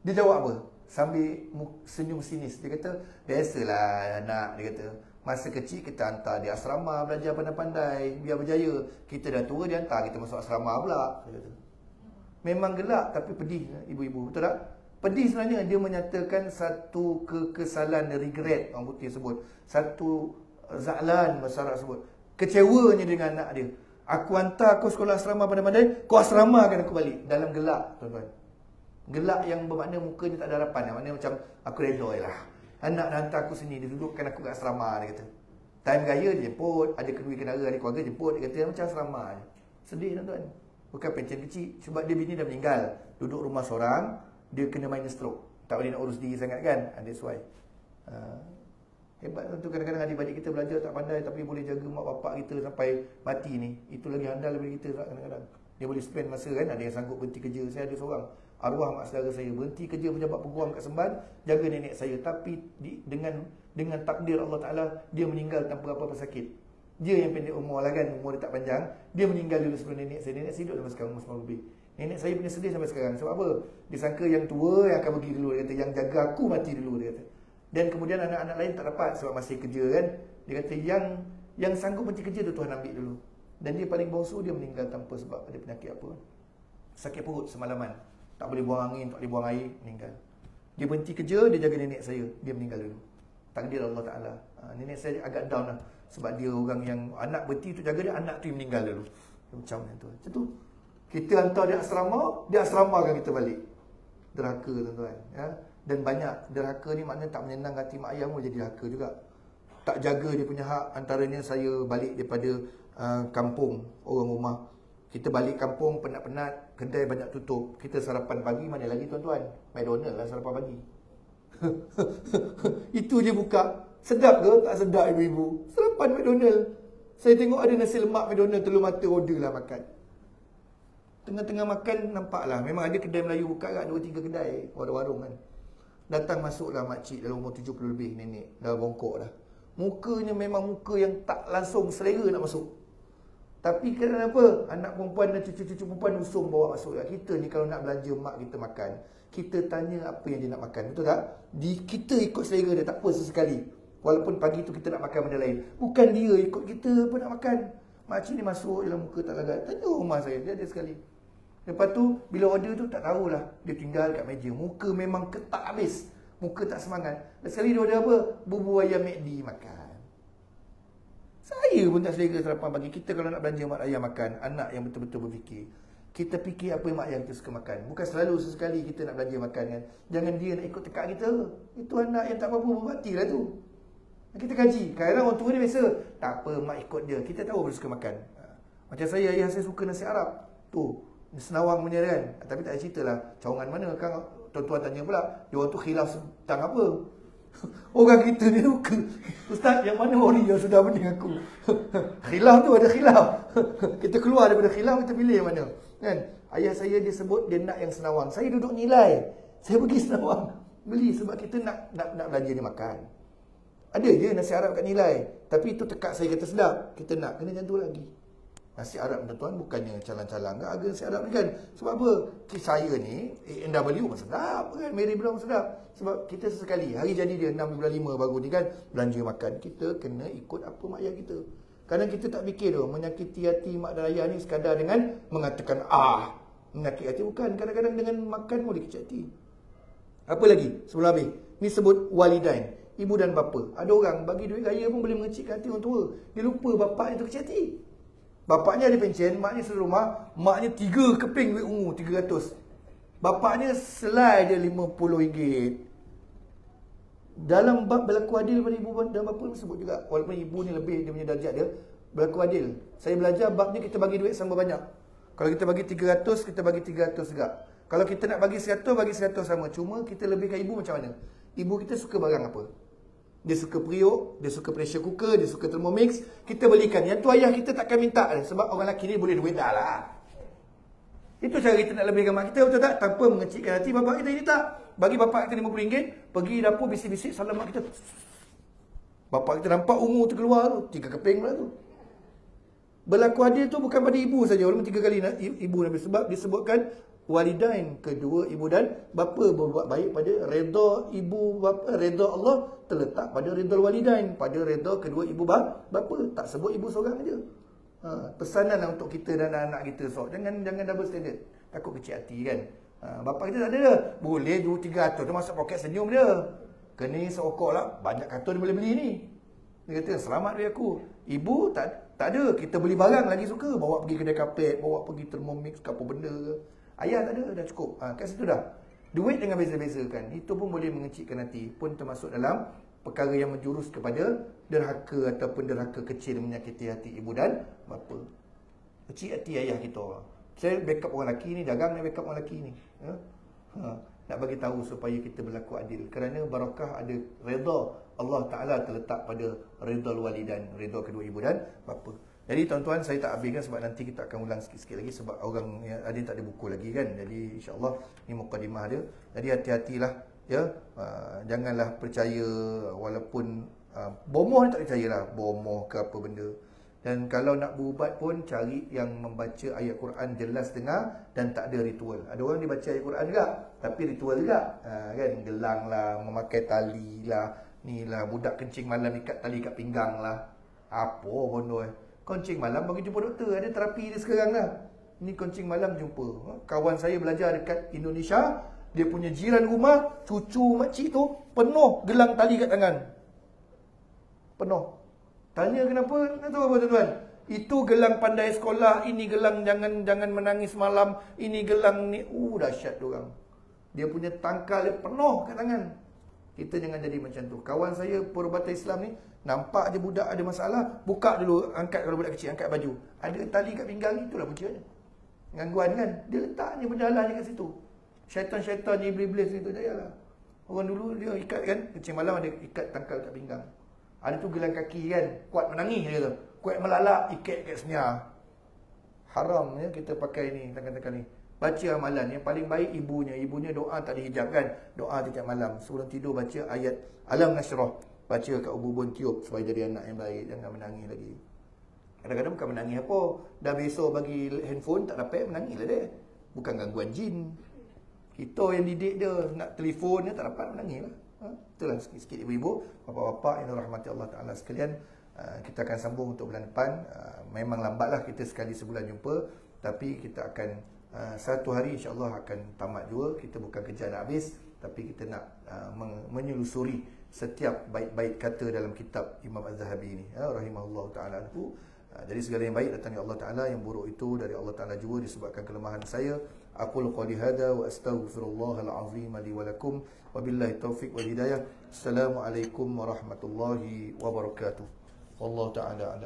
Dia jawab apa? Sambil senyum sinis. Dia kata, biasalah anak. Dia kata, masa kecil kita hantar dia asrama, belajar pandai-pandai, biar berjaya. Kita dah tua, dia hantar kita masuk asrama pula. Dia kata. Memang gelak tapi pedih ibu-ibu. Betul tak? Pedih sebenarnya dia menyatakan satu kekesalan, regret orang putih sebut. Satu za'lan bahasa Arab sebut. Kecewanya dengan anak dia. Aku hantar kau sekolah asrama pandai-pandai, kau asramakan aku balik. Dalam gelak, tuan-tuan. Gelak yang bermakna mukanya tak ada harapan. Maknanya macam aku redha lah. Anak dah hantar aku sini, dia dudukkan aku kat asrama, dia kata. Time raya dia jemput, ada kedua kenara, ada keluarga jemput, dia kata macam asrama. Sedih tuan-tuan. Bukan pencen kecil. Sebab dia bini dah meninggal. Duduk rumah seorang, dia kena minor stroke. Tak boleh nak urus diri sangat kan. That's why. Hebat tu, kadang-kadang adik-adik kita belajar tak pandai tapi boleh jaga mak bapak kita sampai mati ni. Itu lagi handal daripada kita kadang-kadang. Dia boleh spend masa kan. Ada yang sanggup berhenti kerja. Saya ada seorang arwah mak saudara saya berhenti kerja pejabat peguam kat Semban, jaga nenek saya. Tapi dengan takdir Allah Ta'ala, dia meninggal tanpa apa-apa sakit. Dia yang pendek umur lah kan, umur dia tak panjang. Dia meninggal dulu sebelum nenek saya. Nenek saya hidup sampai sekarang umur 90 lebih. Nenek saya punya sedih sampai sekarang. Sebab apa? Dia sangka yang tua yang akan pergi dulu. Dia kata, yang jaga aku mati dulu, dia kata. Dan kemudian anak-anak lain tak dapat sebab masih kerja kan. Dia kata, yang sanggup berhenti kerja tu Tuhan ambil dulu. Dan dia paling bongsu, dia meninggal tanpa sebab ada penyakit apa. Sakit perut semalaman. Tak boleh buang angin, tak boleh buang air, meninggal. Dia berhenti kerja, dia jaga nenek saya. Dia meninggal dulu. Takdir Allah Ta'ala. Nenek saya agak down lah. Sebab dia orang yang anak berhenti tu jaga dia, anak tu yang meninggal dulu. Macam tu. Macam tu. Kita hantar dia asramakan kita balik. Derhaka tuan-tuan. Ya? Dan banyak derhaka ni maknanya tak menyenang hati mak ayah pun jadi derhaka juga. Tak jaga dia punya hak. Antaranya saya balik daripada kampung, orang rumah. Kita balik kampung penat-penat, kedai banyak tutup. Kita sarapan pagi, mana lagi tuan-tuan? McDonald lah sarapan pagi. Itu je buka. Sedap ke? Tak sedap ibu-ibu. Sarapan McDonald. Saya tengok ada nasi lemak McDonald, telur mata, order lah makan. Tengah-tengah makan nampaklah. Memang ada kedai Melayu buka kat 2-3 kedai. Warung-warung kan. Datang masuklah makcik dalam umur 70 lebih, nenek. Dah bongkok dah. Mukanya memang muka yang tak langsung selera nak masuk. Tapi kenapa? Anak perempuan dan cucu-cucu perempuan usung bawa masuk. Kita ni kalau nak belanja mak kita makan, kita tanya apa yang dia nak makan. Betul tak? Kita ikut selera dia, tak apa sesekali. Walaupun pagi tu kita nak makan benda lain. Bukan dia ikut kita apa nak makan. Makcik ni masuk dalam muka tak lagat. Tanya rumah saya, dia ada sekali. Lepas tu, bila order tu tak tahulah. Dia tinggal kat meja. Muka memang ketak habis. Muka tak semangat. Dan sekali dia order apa? Bubur ayam McD makan. Saya pun tak selera sarapan pagi. Kita kalau nak belanja mak ayam makan, anak yang betul-betul berfikir. Kita fikir apa yang mak ayam kita suka makan. Bukan selalu sesekali kita nak belanja makan kan. Jangan dia nak ikut tekak kita. Itu anak yang tak apa-apa berbakti lah tu. Kita kaji. Kadang orang tua ni biasa. Tak apa mak ikut dia. Kita tahu apa dia suka makan. Macam saya, ayah saya suka nasi Arab. Tu, senawang punya kan. Tapi tak ada cerita lah. Cawangan mana kan tuan-tuan tanya pula. Dia orang tu khilaf tentang apa? Orang kita ni suka. Ustaz, yang mana orang yang sudah bening aku? Khilaf tu ada khilaf. Kita keluar daripada khilaf, kita pilih yang mana. Kan? Ayah saya dia sebut dia nak yang senawang. Saya duduk nilai. Saya pergi senawang. Beli sebab kita nak belanja dia makan. Ada je nasi Arab kat nilai. Tapi itu tekak saya kata sedap. Kita nak, kena macam tu lagi. Nasi Arab tuan-tuan bukannya calang-calang ke harga nasi Arab ni kan. Sebab apa? Saya ni NW pun sedap kan. Mary Brown sedap. Sebab kita sesekali hari jadi dia 6.5 baru ni kan belanja makan. Kita kena ikut apa mak ayah kita. Kadang kita tak fikir tu menyakiti hati mak dan ayah ni sekadar dengan mengatakan menyakiti hati. Bukan. Kadang-kadang dengan makan boleh kecil hati. Apa lagi? Sebelum habis. Ni sebut walidain. Ibu dan bapa. Ada orang bagi duit raya pun boleh mengecikkan hati orang tua. Dia lupa bapaknya tu kecil hati. Bapaknya ada pencen, maknya serumah, maknya 3 keping duit ungu, 300. Bapaknya selai dia RM50. Dalam bab berlaku adil pada ibu dan bapa sebut juga, walaupun ibu ni lebih dia punya darjat dia, berlaku adil. Saya belajar bab ni kita bagi duit sama banyak. Kalau kita bagi 300, kita bagi 300 juga. Kalau kita nak bagi 100, bagi 100 sama. Cuma kita lebihkan ibu macam mana? Ibu kita suka barang apa? Dia suka periuk, dia suka pressure cooker, dia suka Thermomix. Kita belikan. Yang tu ayah kita takkan minta. Sebab orang lelaki ni boleh duit dah lah. Itu cara kita nak lebihkan mak kita, betul tak? Tanpa mengecikkan hati bapak kita ini tak. Bagi bapak kita RM50, pergi dapur bisik-bisik salam mak kita. Bapak kita nampak ungu tu keluar tu. 3 keping pula tu. Berlaku adil tu bukan pada ibu saja. Walaupun 3 kali ibu Nabi sebab disebutkan walidain, kedua ibu dan bapa berbuat baik pada redha ibu bapa, redha Allah terletak pada redha walidain, pada redha kedua ibu bapa. Tak sebut ibu seorang aja. Pesanan lah untuk kita dan anak kita. So, jangan double standard. Takut kecil hati kan. Bapa kita tak ada dah. Boleh 2-3 tu masuk poket senyum dia. Kena seokok lah. Banyak kartun dia boleh beli ni. Dia kata selamat dari aku. Ibu tak ada. Kita beli barang lagi suka. Bawa pergi kedai kapet, bawa pergi Thermomix ke apa benda ke. Ayah tak ada, dah cukup. Kat situ dah. Duit dengan beza-bezakan. Itu pun boleh mengecikkan hati. Pun termasuk dalam perkara yang menjurus kepada derhaka ataupun derhaka kecil menyakiti hati ibu dan bapa. Kecil hati ayah kita. Saya backup orang lelaki ni, dagang nak backup orang lelaki ni. Nak bagi tahu supaya kita berlaku adil. Kerana barakah ada redha Allah Ta'ala terletak pada redha walidain, redha kedua ibu dan bapa. Jadi tuan-tuan, saya tak habiskan sebab nanti kita akan ulang sikit-sikit lagi sebab orang yang ada tak ada buku lagi kan. Jadi insya-Allah ni mukadimah dia. Jadi hati-hatilah ya. Janganlah percaya walaupun bomoh ni tak percayalah, bomoh ke apa benda. Dan kalau nak berubat pun cari yang membaca ayat Quran jelas dengar dan tak ada ritual. Ada orang dia baca ayat Quran juga tapi ritual juga. Kan gelang lah, memakai tali lah, ni lah budak kencing malam ikat tali kat pinggang lah. Apa bodoh Kencing malam bagi jumpa doktor. Ada terapi dia sekarang lah. Ni kencing malam jumpa. Kawan saya belajar dekat Indonesia. Dia punya jiran rumah, cucu makcik tu penuh gelang tali kat tangan. Penuh. Tanya kenapa? Tak tahu apa tuan-tuan. Itu gelang pandai sekolah. Ini gelang jangan menangis malam. Ini gelang ni. Dahsyat diorang. Dia punya tangkal dia penuh kat tangan. Kita jangan jadi macam tu. Kawan saya perubatan Islam ni, nampak je budak ada masalah, buka dulu, angkat kalau budak kecil, angkat baju. Ada tali kat pinggang, itulah puncanya. Gangguan kan? Dia letaknya benda halal kat situ. Syaitan-syaitan, iblis-iblis itu jayalah. Orang dulu dia ikat kan, kencing malam ada ikat tangkal kat pinggang. Ada tu gelang kaki kan, kuat menangis dia tu. Kuat melalak, ikat kat senyar. Haram ya kita pakai ni, tangkal-tangkal ni. Baca amalan yang paling baik ibunya. Ibunya doa tak dihijab kan. Doa tiap malam. Sebelum tidur baca ayat Alam Nashrah. Baca kat ubun tiup supaya jadi anak yang baik. Jangan menangis lagi. Kadang-kadang bukan menangis apa. Dah besok bagi handphone tak dapat, menangis lah dia. Bukan gangguan jin. Kita yang didik dia. Nak telefon dia tak dapat, menangis lah. Itulah sikit-sikit ibu-ibu, bapa-bapa yang dirahmati Allah Ta'ala sekalian. Kita akan sambung untuk bulan depan. Memang lambatlah kita sekali sebulan jumpa. Tapi kita akan satu hari insya-Allah akan tamat juga. Kita bukan kejar nak habis, tapi kita nak menyelusuri setiap baik-baik kata dalam kitab Imam Az-Zahabi ini, rahimahullah taala anhu. Jadi segala yang baik datang dari Allah Taala, yang buruk itu dari Allah Taala juga disebabkan kelemahan saya. Aqulu qouli hadza wa astaghfirullahal azim li wa lakum wa billahi taufiq wal hidayah. Assalamualaikum warahmatullahi wabarakatuh. Wallahu taala